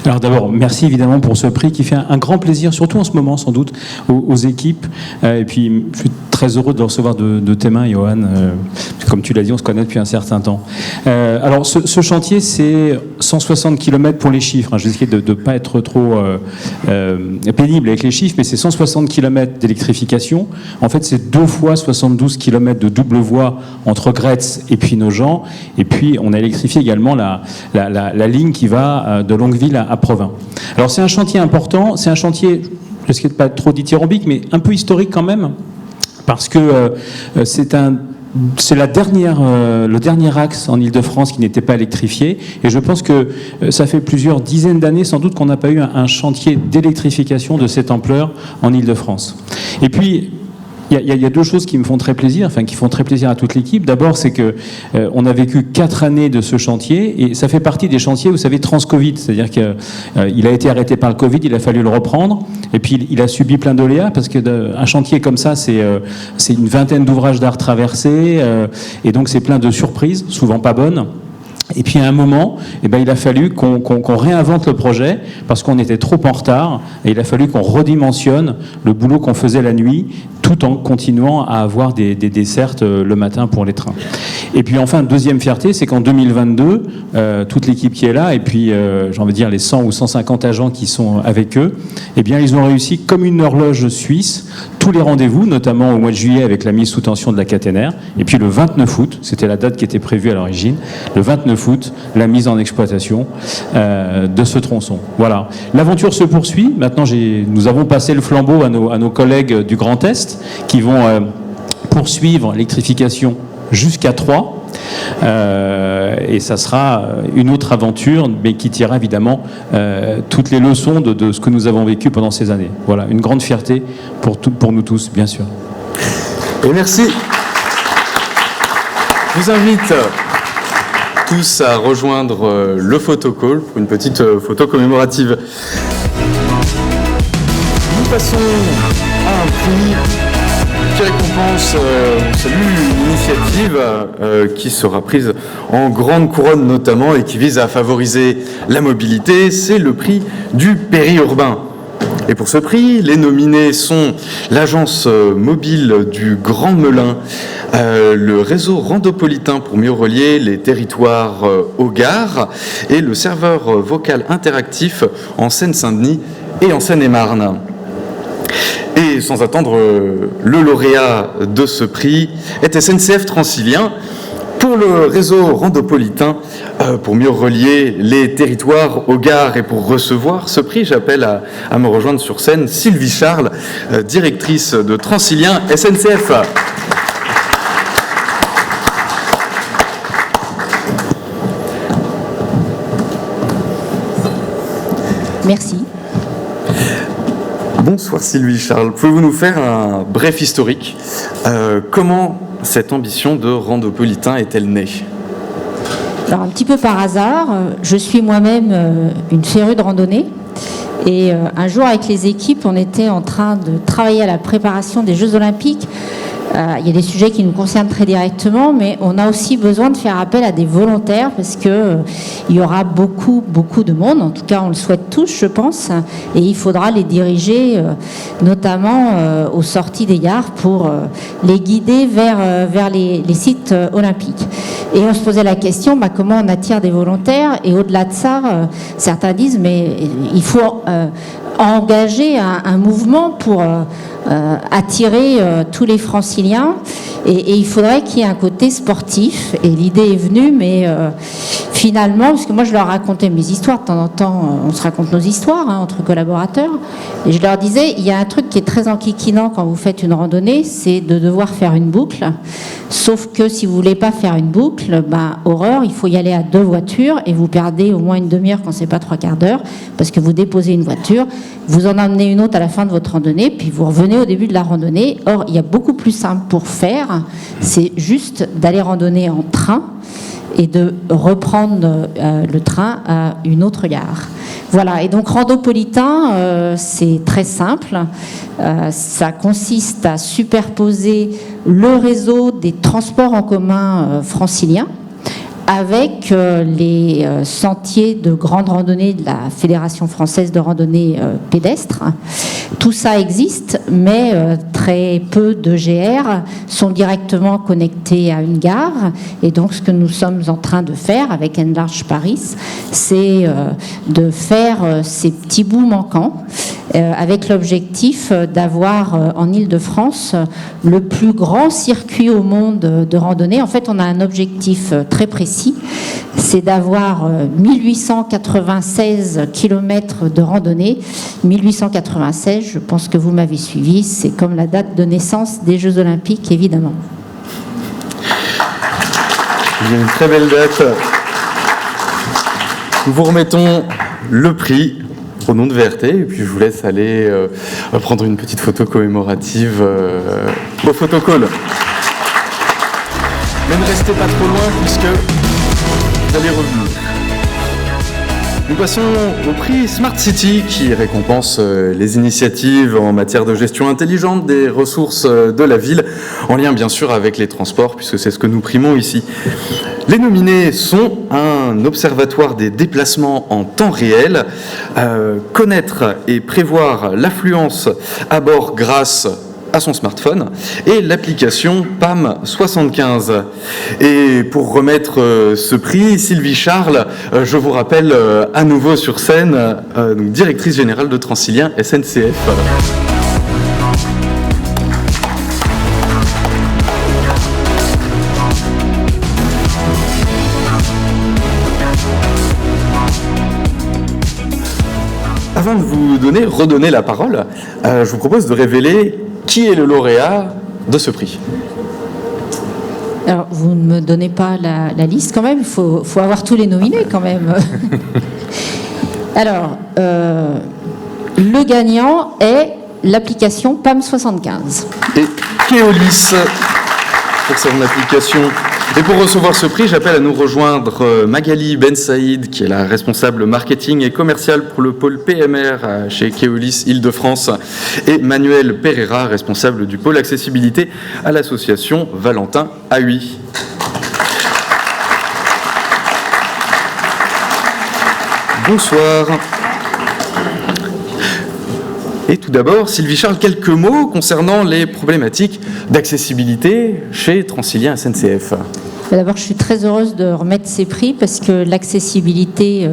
Alors d'abord, merci évidemment pour ce prix qui fait un grand plaisir, surtout en ce moment sans doute, aux équipes. Et puis je suis très heureux de le recevoir de tes mains, Yoann. Comme tu l'as dit, on se connaît depuis un certain temps. Alors ce chantier, c'est 160 km pour les chiffres. Je vais essayer de ne pas être trop pénible avec les chiffres, mais c'est 160 km d'électrification. En fait, c'est 2 fois 72 km de double voie entre Gretz et puis Nogent. Et puis, on a électrifié également la ligne qui va de Longueville à Provins. Alors, c'est un chantier important. C'est un chantier, je risque de pas être trop dithyrambique, mais un peu historique quand même, parce que c'est le dernier axe en Île-de-France qui n'était pas électrifié, et je pense que ça fait plusieurs dizaines d'années sans doute qu'on n'a pas eu un chantier d'électrification de cette ampleur en Île-de-France. Et puis il y a 2 choses qui me font très plaisir, enfin qui font très plaisir à toute l'équipe. D'abord, c'est que on a vécu 4 années de ce chantier, et ça fait partie des chantiers, vous savez, trans-Covid, c'est-à-dire qu'il a été arrêté par le Covid, il a fallu le reprendre, et puis il a subi plein d'aléas, parce qu'un chantier comme ça, c'est une vingtaine d'ouvrages d'art traversés, et donc c'est plein de surprises, souvent pas bonnes. Et puis à un moment, il a fallu qu'on réinvente le projet parce qu'on était trop en retard, et il a fallu qu'on redimensionne le boulot qu'on faisait la nuit tout en continuant à avoir des dessertes le matin pour les trains. Et puis enfin, deuxième fierté, c'est qu'en 2022, toute l'équipe qui est là, et puis j'ai envie de dire les 100 ou 150 agents qui sont avec eux, ils ont réussi comme une horloge suisse tous les rendez-vous, notamment au mois de juillet avec la mise sous tension de la caténaire, et puis le 29 août, c'était la date qui était prévue à l'origine, le 29 août, la mise en exploitation de ce tronçon. Voilà. L'aventure se poursuit. Maintenant, nous avons passé le flambeau à nos collègues du Grand Est qui vont poursuivre l'électrification jusqu'à Troyes. Et ça sera une autre aventure, mais qui tirera évidemment toutes les leçons de ce que nous avons vécu pendant ces années. Voilà, une grande fierté pour nous tous, bien sûr. Et merci. Je vous invite tous à rejoindre le photocall pour une petite photo commémorative. Nous passons à un prix qui récompense, on salue une initiative qui sera prise en grande couronne notamment et qui vise à favoriser la mobilité, c'est le prix du périurbain. Et pour ce prix, les nominés sont l'agence mobile du Grand Melun, le réseau Randopolitain pour mieux relier les territoires aux gares et le serveur vocal interactif en Seine-Saint-Denis et en Seine-et-Marne. Et sans attendre, le lauréat de ce prix est SNCF Transilien pour le réseau Randopolitain pour mieux relier les territoires aux gares. Et pour recevoir ce prix, j'appelle à me rejoindre sur scène Sylvie Charles, directrice de Transilien SNCF. Merci. Bonsoir Sylvie Charles, pouvez-vous nous faire un bref historique comment cette ambition de Randopolitain est-elle née? Alors un petit peu par hasard, je suis moi-même une férue de randonnée et un jour avec les équipes, on était en train de travailler à la préparation des Jeux Olympiques. Il y a des sujets qui nous concernent très directement, mais on a aussi besoin de faire appel à des volontaires parce que il y aura beaucoup de monde. En tout cas, on le souhaite tous, je pense, et il faudra les diriger, notamment aux sorties des gares, pour les guider vers les sites olympiques. Et on se posait la question, comment on attire des volontaires? Et au-delà de ça, certains disent, mais il faut engager un mouvement pour attirer tous les franciliens et il faudrait qu'il y ait un côté sportif. Et l'idée est venue, mais finalement, parce que moi je leur racontais mes histoires, de temps en temps on se raconte nos histoires entre collaborateurs, et je leur disais, il y a un truc qui est très enquiquinant quand vous faites une randonnée, c'est de devoir faire une boucle, sauf que si vous voulez pas faire une boucle, horreur, il faut y aller à 2 voitures et vous perdez au moins une demi-heure quand c'est pas 3/4 d'heure, parce que vous déposez une voiture, vous en emmenez une autre à la fin de votre randonnée, puis vous revenez au début de la randonnée. Or, il y a beaucoup plus simple pour faire, c'est juste d'aller randonner en train et de reprendre le train à une autre gare. Voilà, et donc Randopolitain, c'est très simple. Ça consiste à superposer le réseau des transports en commun franciliens avec les sentiers de grande randonnée de la Fédération française de randonnée pédestre. Tout ça existe, mais très peu de GR sont directement connectés à une gare. Et donc, ce que nous sommes en train de faire avec Enlarge Paris, c'est de faire ces petits bouts manquants avec l'objectif d'avoir en Île-de-France le plus grand circuit au monde de randonnée. En fait, on a un objectif très précis, c'est d'avoir 1896 km de randonnée. 1896, je pense que vous m'avez suivi, c'est comme la date de naissance des Jeux Olympiques, évidemment. Il y a une très belle date. Nous vous remettons le prix au nom de VRT, et puis je vous laisse aller prendre une petite photo commémorative au photocall. Mais ne restez pas trop loin puisque vous allez revenir. Nous passons au prix Smart City qui récompense les initiatives en matière de gestion intelligente des ressources de la ville, en lien bien sûr avec les transports, puisque c'est ce que nous primons ici. Les nominés sont un observatoire des déplacements en temps réel, connaître et prévoir l'affluence à bord grâce à son smartphone, et l'application PAM 75. Et pour remettre ce prix, Sylvie Charles, je vous rappelle à nouveau sur scène, donc directrice générale de Transilien SNCF. Avant de vous redonner la parole, je vous propose de révéler qui est le lauréat de ce prix. Alors, vous ne me donnez pas la liste quand même, il faut avoir tous les nominés quand même. Alors, le gagnant est l'application PAM 75. Et Keolis pour son application. Et pour recevoir ce prix, j'appelle à nous rejoindre Magali Ben Saïd, qui est la responsable marketing et commercial pour le pôle PMR chez Keolis Île-de-France, et Manuel Pereira, responsable du pôle accessibilité à l'association Valentin AI. Bonsoir. Et tout d'abord, Sylvie Charles, quelques mots concernant les problématiques d'accessibilité chez Transilien SNCF. D'abord, je suis très heureuse de remettre ces prix parce que l'accessibilité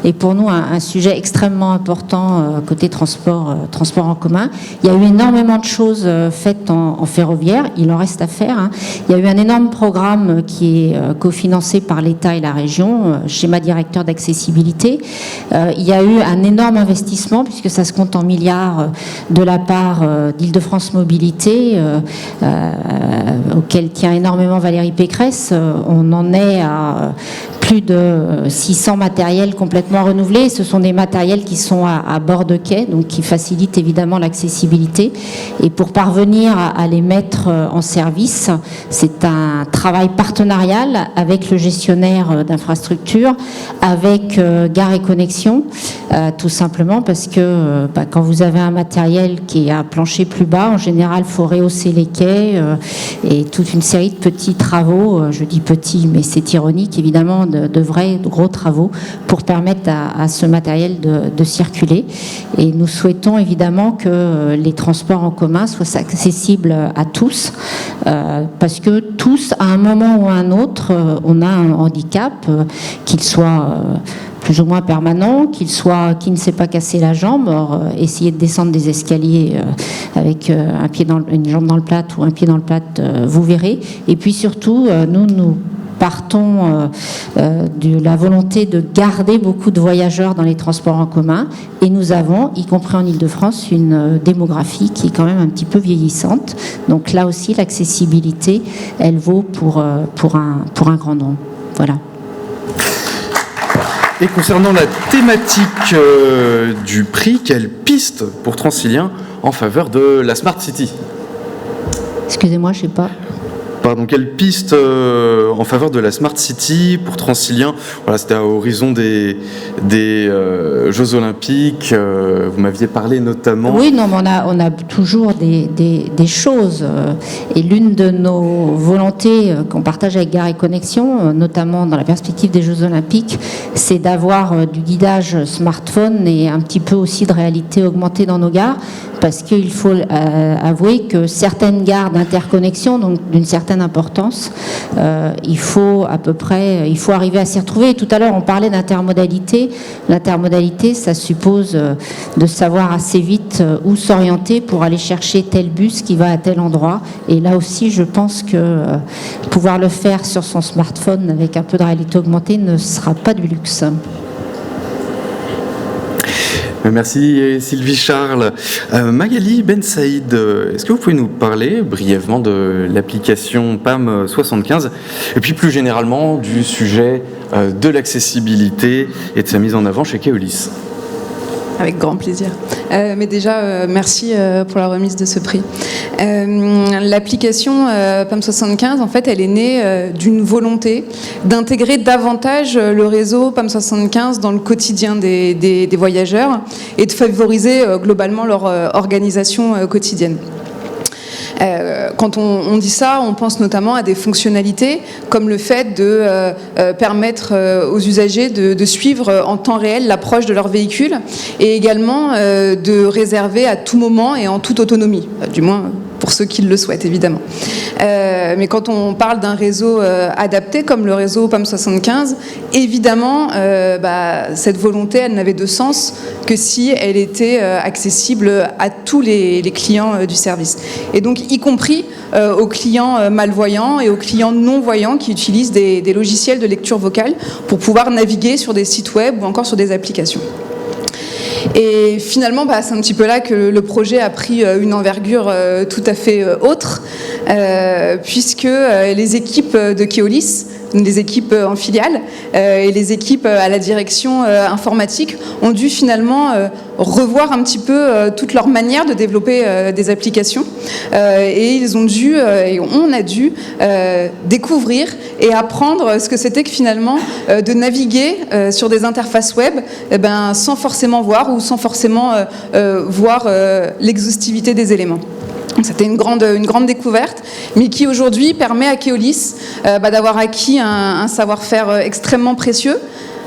est pour nous un sujet extrêmement important côté transport en commun. Il y a eu énormément de choses faites en ferroviaire, il en reste à faire. Hein. Il y a eu un énorme programme qui est cofinancé par l'État et la région, schéma directeur d'accessibilité. Il y a eu un énorme investissement puisque ça se compte en milliards de la part d'Île-de-France Mobilité, auquel tient énormément Valérie Pécresse. On en est à plus de 600 matériels complètement renouvelés. Ce sont des matériels qui sont à bord de quai, donc qui facilitent évidemment l'accessibilité. Et pour parvenir à les mettre en service, c'est un travail partenarial avec le gestionnaire d'infrastructure, avec Gare et Connexion, tout simplement parce que quand vous avez un matériel qui est à plancher plus bas, en général, il faut rehausser les quais et toute une série de petits travaux. Je dis petits, mais c'est ironique, évidemment, de vrais, de gros travaux pour permettre à ce matériel de circuler. Et nous souhaitons évidemment que les transports en commun soient accessibles à tous, parce que tous, à un moment ou à un autre, on a un handicap, qu'il soit plus ou moins permanent, qui ne s'est pas cassé la jambe. Or, essayer de descendre des escaliers avec une jambe dans le plat ou un pied dans le plat, vous verrez. Et puis surtout, nous partons de la volonté de garder beaucoup de voyageurs dans les transports en commun, et nous avons, y compris en Île-de-France, une démographie qui est quand même un petit peu vieillissante. Donc là aussi, l'accessibilité, elle vaut pour un grand nombre. Voilà. Et concernant la thématique du prix, quelle piste pour Transilien en faveur de la Smart City? Excusez-moi, je ne sais pas. Pardon, quelle piste en faveur de la Smart City pour Transilien? Voilà, c'était à horizon des Jeux Olympiques. Vous m'aviez parlé notamment. Oui, non, mais on a toujours des choses. Et l'une de nos volontés qu'on partage avec Gare et Connexion, notamment dans la perspective des Jeux Olympiques, c'est d'avoir du guidage smartphone et un petit peu aussi de réalité augmentée dans nos gares. Parce qu'il faut avouer que certaines gares d'interconnexion, donc d'une certaine importance, il faut arriver à s'y retrouver. Et tout à l'heure, on parlait d'intermodalité. L'intermodalité, ça suppose de savoir assez vite où s'orienter pour aller chercher tel bus qui va à tel endroit. Et là aussi, je pense que pouvoir le faire sur son smartphone avec un peu de réalité augmentée ne sera pas du luxe. Merci Sylvie Charles. Magali Ben Saïd, est-ce que vous pouvez nous parler brièvement de l'application PAM 75 et puis plus généralement du sujet de l'accessibilité et de sa mise en avant chez Keolis? Avec grand plaisir. Mais déjà, merci pour la remise de ce prix. L'application PAM 75, en fait, elle est née d'une volonté d'intégrer davantage le réseau PAM 75 dans le quotidien des voyageurs et de favoriser globalement leur organisation quotidienne. Quand on dit ça, on pense notamment à des fonctionnalités comme le fait de permettre aux usagers de suivre en temps réel l'approche de leur véhicule et également de réserver à tout moment et en toute autonomie, du moins pour ceux qui le souhaitent évidemment. Mais quand on parle d'un réseau adapté comme le réseau PAM 75, évidemment cette volonté elle n'avait de sens que si elle était accessible à tous les clients du service. Et donc y compris aux clients malvoyants et aux clients non-voyants qui utilisent des logiciels de lecture vocale pour pouvoir naviguer sur des sites web ou encore sur des applications. Et finalement, c'est un petit peu là que le projet a pris une envergure tout à fait autre, puisque les équipes de Keolis les équipes en filiale et les équipes à la direction informatique ont dû finalement revoir un petit peu toute leur manière de développer des applications et ils ont dû et on a dû découvrir et apprendre ce que c'était que finalement de naviguer sur des interfaces web sans forcément voir ou sans forcément voir l'exhaustivité des éléments. C'était une grande découverte, mais qui aujourd'hui permet à Keolis d'avoir acquis un savoir-faire extrêmement précieux.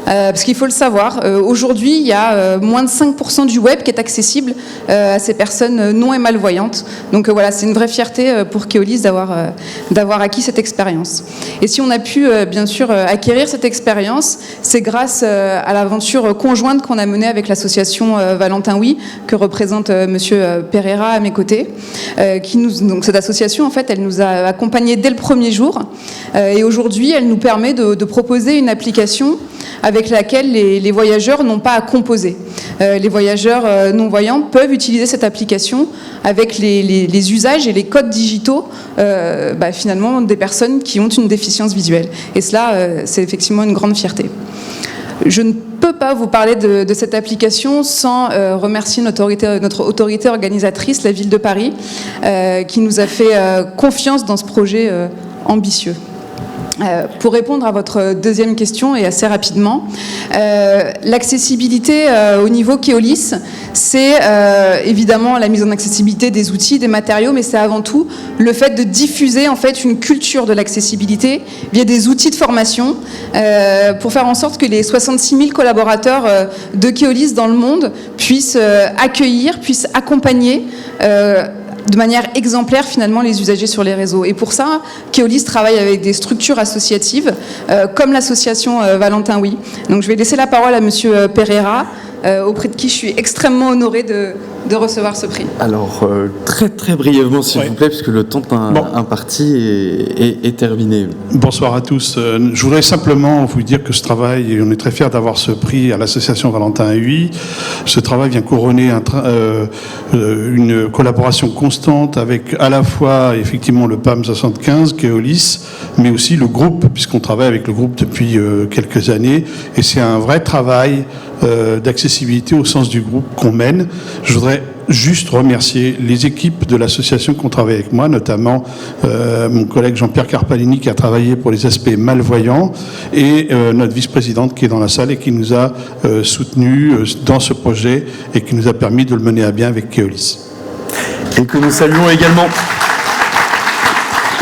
Parce qu'il faut le savoir, aujourd'hui, il y a moins de 5% du web qui est accessible à ces personnes non et malvoyantes. Donc voilà, c'est une vraie fierté pour Keolis d'avoir acquis cette expérience. Et si on a pu, bien sûr, acquérir cette expérience, c'est grâce à l'aventure conjointe qu'on a menée avec l'association Valentin Oui, que représente Monsieur Pereira à mes côtés. Donc cette association, en fait, elle nous a accompagnés dès le premier jour. Et aujourd'hui, elle nous permet de proposer une application avec laquelle les voyageurs n'ont pas à composer. Les voyageurs non-voyants peuvent utiliser cette application avec les usages et les codes digitaux finalement des personnes qui ont une déficience visuelle. Et cela, c'est effectivement une grande fierté. Je ne peux pas vous parler de cette application sans remercier notre autorité organisatrice, la Ville de Paris, qui nous a fait confiance dans ce projet ambitieux. Pour répondre à votre deuxième question et assez rapidement, l'accessibilité au niveau Keolis, c'est évidemment la mise en accessibilité des outils, des matériaux, mais c'est avant tout le fait de diffuser en fait une culture de l'accessibilité via des outils de formation pour faire en sorte que les 66 000 collaborateurs de Keolis dans le monde puissent accueillir, puissent accompagner de manière exemplaire finalement les usagers sur les réseaux. Et pour ça, Keolis travaille avec des structures associatives comme l'association Valentin Oui. Donc je vais laisser la parole à Monsieur Pereira, auprès de qui je suis extrêmement honorée de recevoir ce prix. Alors, très très brièvement, s'il vous plaît, puisque le temps imparti est terminé. Bonsoir à tous. Je voudrais simplement vous dire que ce travail, et on est très fiers d'avoir ce prix à l'association Valentin UI, ce travail vient couronner une collaboration constante avec à la fois effectivement le PAM 75, Keolis, mais aussi le groupe, puisqu'on travaille avec le groupe depuis quelques années, et c'est un vrai travail d'accessibilité au sens du groupe qu'on mène. Je voudrais juste remercier les équipes de l'association qui ont travaillé avec moi, notamment mon collègue Jean-Pierre Carpalini qui a travaillé pour les aspects malvoyants et notre vice-présidente qui est dans la salle et qui nous a soutenus dans ce projet et qui nous a permis de le mener à bien avec Keolis. Et que nous saluons également.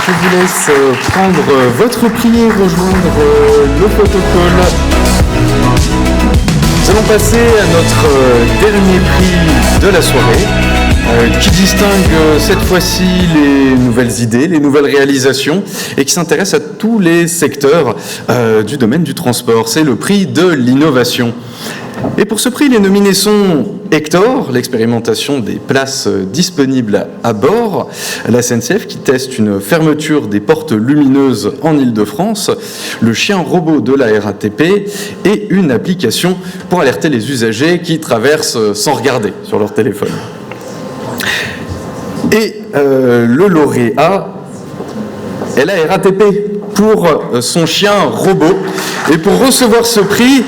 Je vous laisse prendre votre prix et rejoindre le protocole. Nous allons passer à notre dernier prix de la soirée, qui distingue cette fois-ci les nouvelles idées, les nouvelles réalisations, et qui s'intéresse à tous les secteurs du domaine du transport. C'est le prix de l'innovation. Et pour ce prix, les nominés sont Hector, l'expérimentation des places disponibles à bord, la SNCF qui teste une fermeture des portes lumineuses en Île-de-France, le chien robot de la RATP et une application pour alerter les usagers qui traversent sans regarder sur leur téléphone. Et le lauréat est la RATP pour son chien robot. Et pour recevoir ce prix,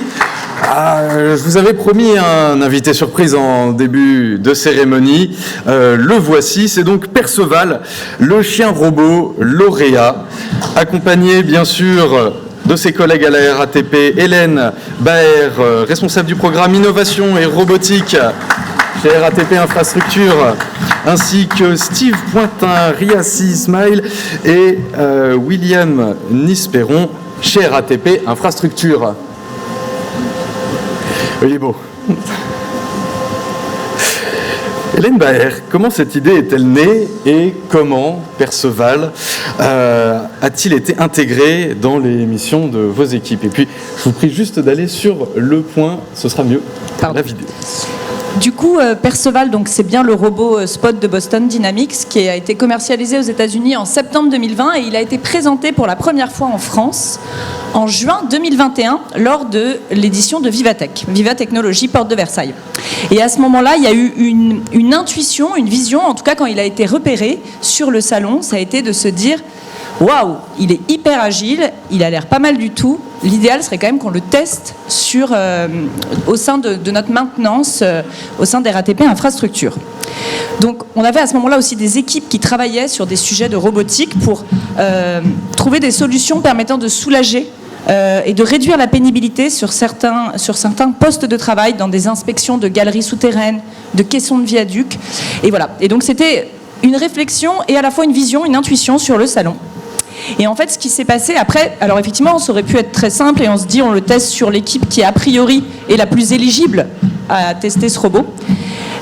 je vous avais promis un invité surprise en début de cérémonie. Le voici, c'est donc Perceval, le chien robot lauréat, accompagné bien sûr de ses collègues à la RATP, Hélène Baer, responsable du programme Innovation et Robotique chez RATP Infrastructure, ainsi que Steve Pointin, Riassi Ismail et William Nisperon chez RATP Infrastructure. Il est beau. Hélène Baer, comment cette idée est-elle née et comment Perceval a-t-il été intégré dans les missions de vos équipes? Et puis, je vous prie juste d'aller sur le point, ce sera mieux pour la vidéo. Du coup, Perceval, donc c'est bien le robot Spot de Boston Dynamics qui a été commercialisé aux États-Unis en septembre 2020 et il a été présenté pour la première fois en France en juin 2021 lors de l'édition de Vivatech, Viva Technologie, porte de Versailles. Et à ce moment-là, il y a eu une intuition, une vision, en tout cas quand il a été repéré sur le salon, ça a été de se dire waouh, il est hyper agile, il a l'air pas mal du tout. L'idéal serait quand même qu'on le teste au sein de notre maintenance, au sein des RATP infrastructure. Donc on avait à ce moment-là aussi des équipes qui travaillaient sur des sujets de robotique pour trouver des solutions permettant de soulager et de réduire la pénibilité sur certains postes de travail dans des inspections de galeries souterraines, de caissons de viaducs. Et voilà. Et donc c'était une réflexion et à la fois une vision, une intuition sur le salon. Et en fait, ce qui s'est passé après, alors effectivement, ça aurait pu être très simple et on se dit, on le teste sur l'équipe qui a priori est la plus éligible à tester ce robot.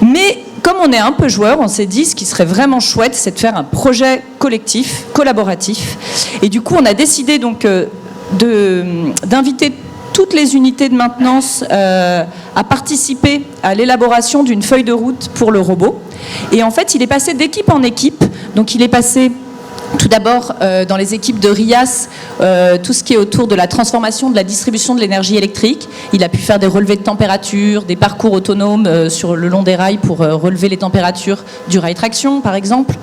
Mais comme on est un peu joueur, on s'est dit, ce qui serait vraiment chouette, c'est de faire un projet collectif, collaboratif. Et du coup, on a décidé donc d'inviter toutes les unités de maintenance à participer à l'élaboration d'une feuille de route pour le robot. Et en fait, il est passé d'équipe en équipe. Donc, il est passé tout d'abord dans les équipes de RIAS, tout ce qui est autour de la transformation de la distribution de l'énergie électrique. Il a pu faire des relevés de température, des parcours autonomes sur le long des rails pour relever les températures du rail traction, par exemple.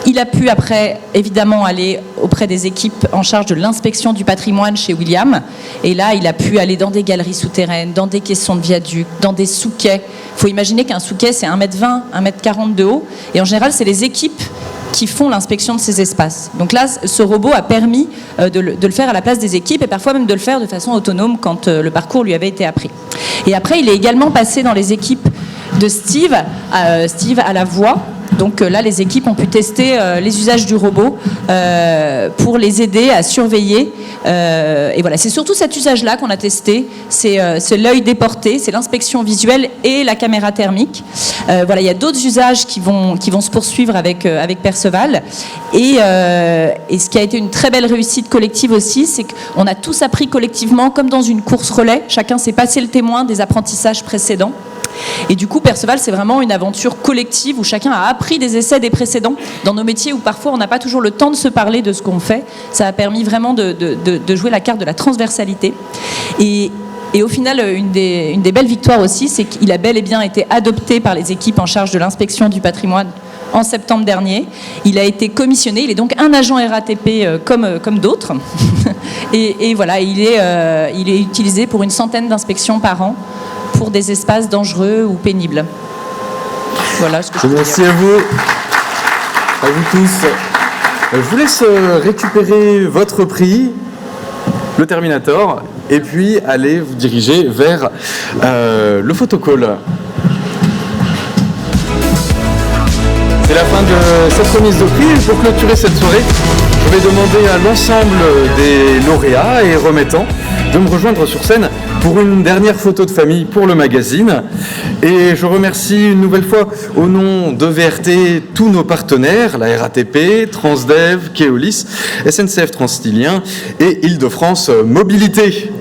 Il a pu après, évidemment, aller auprès des équipes en charge de l'inspection du patrimoine chez William. Et là, il a pu aller dans des galeries souterraines, dans des caissons de viaducs, dans des sous-quais. Il faut imaginer qu'un sous-quai, c'est 1,20 m, 1,40 m de haut. Et en général, c'est les équipes qui font l'inspection de ces espaces. Donc là, ce robot a permis de le faire à la place des équipes et parfois même de le faire de façon autonome quand le parcours lui avait été appris. Et après, il est également passé dans les équipes de Steve à la voix. Donc là, les équipes ont pu tester les usages du robot pour les aider à surveiller. Et voilà, c'est surtout cet usage-là qu'on a testé. C'est l'œil déporté, c'est l'inspection visuelle et la caméra thermique. Voilà, il y a d'autres usages qui vont se poursuivre avec Perceval. Et ce qui a été une très belle réussite collective aussi, c'est qu'on a tous appris collectivement, comme dans une course relais. Chacun s'est passé le témoin des apprentissages précédents. Et du coup, Perceval, c'est vraiment une aventure collective où chacun a appris des essais des précédents. Dans nos métiers où parfois on n'a pas toujours le temps de se parler de ce qu'on fait, ça a permis vraiment de jouer la carte de la transversalité. Et au final, une des belles victoires aussi, c'est qu'il a bel et bien été adopté par les équipes en charge de l'inspection du patrimoine en septembre dernier. Il a été commissionné, il est donc un agent RATP comme d'autres. et voilà, il est utilisé pour une centaine d'inspections par an pour des espaces dangereux ou pénibles. Voilà ce que je peux dire. Merci à vous tous. Je vous laisse récupérer votre prix, le Terminator, et puis aller vous diriger vers le photocall. C'est la fin de cette remise de prix. Pour clôturer cette soirée, je vais demander à l'ensemble des lauréats et remettants de me rejoindre sur scène pour une dernière photo de famille pour le magazine. Et je remercie une nouvelle fois au nom de VRT tous nos partenaires, la RATP, Transdev, Keolis, SNCF Transilien et Île-de-France Mobilité.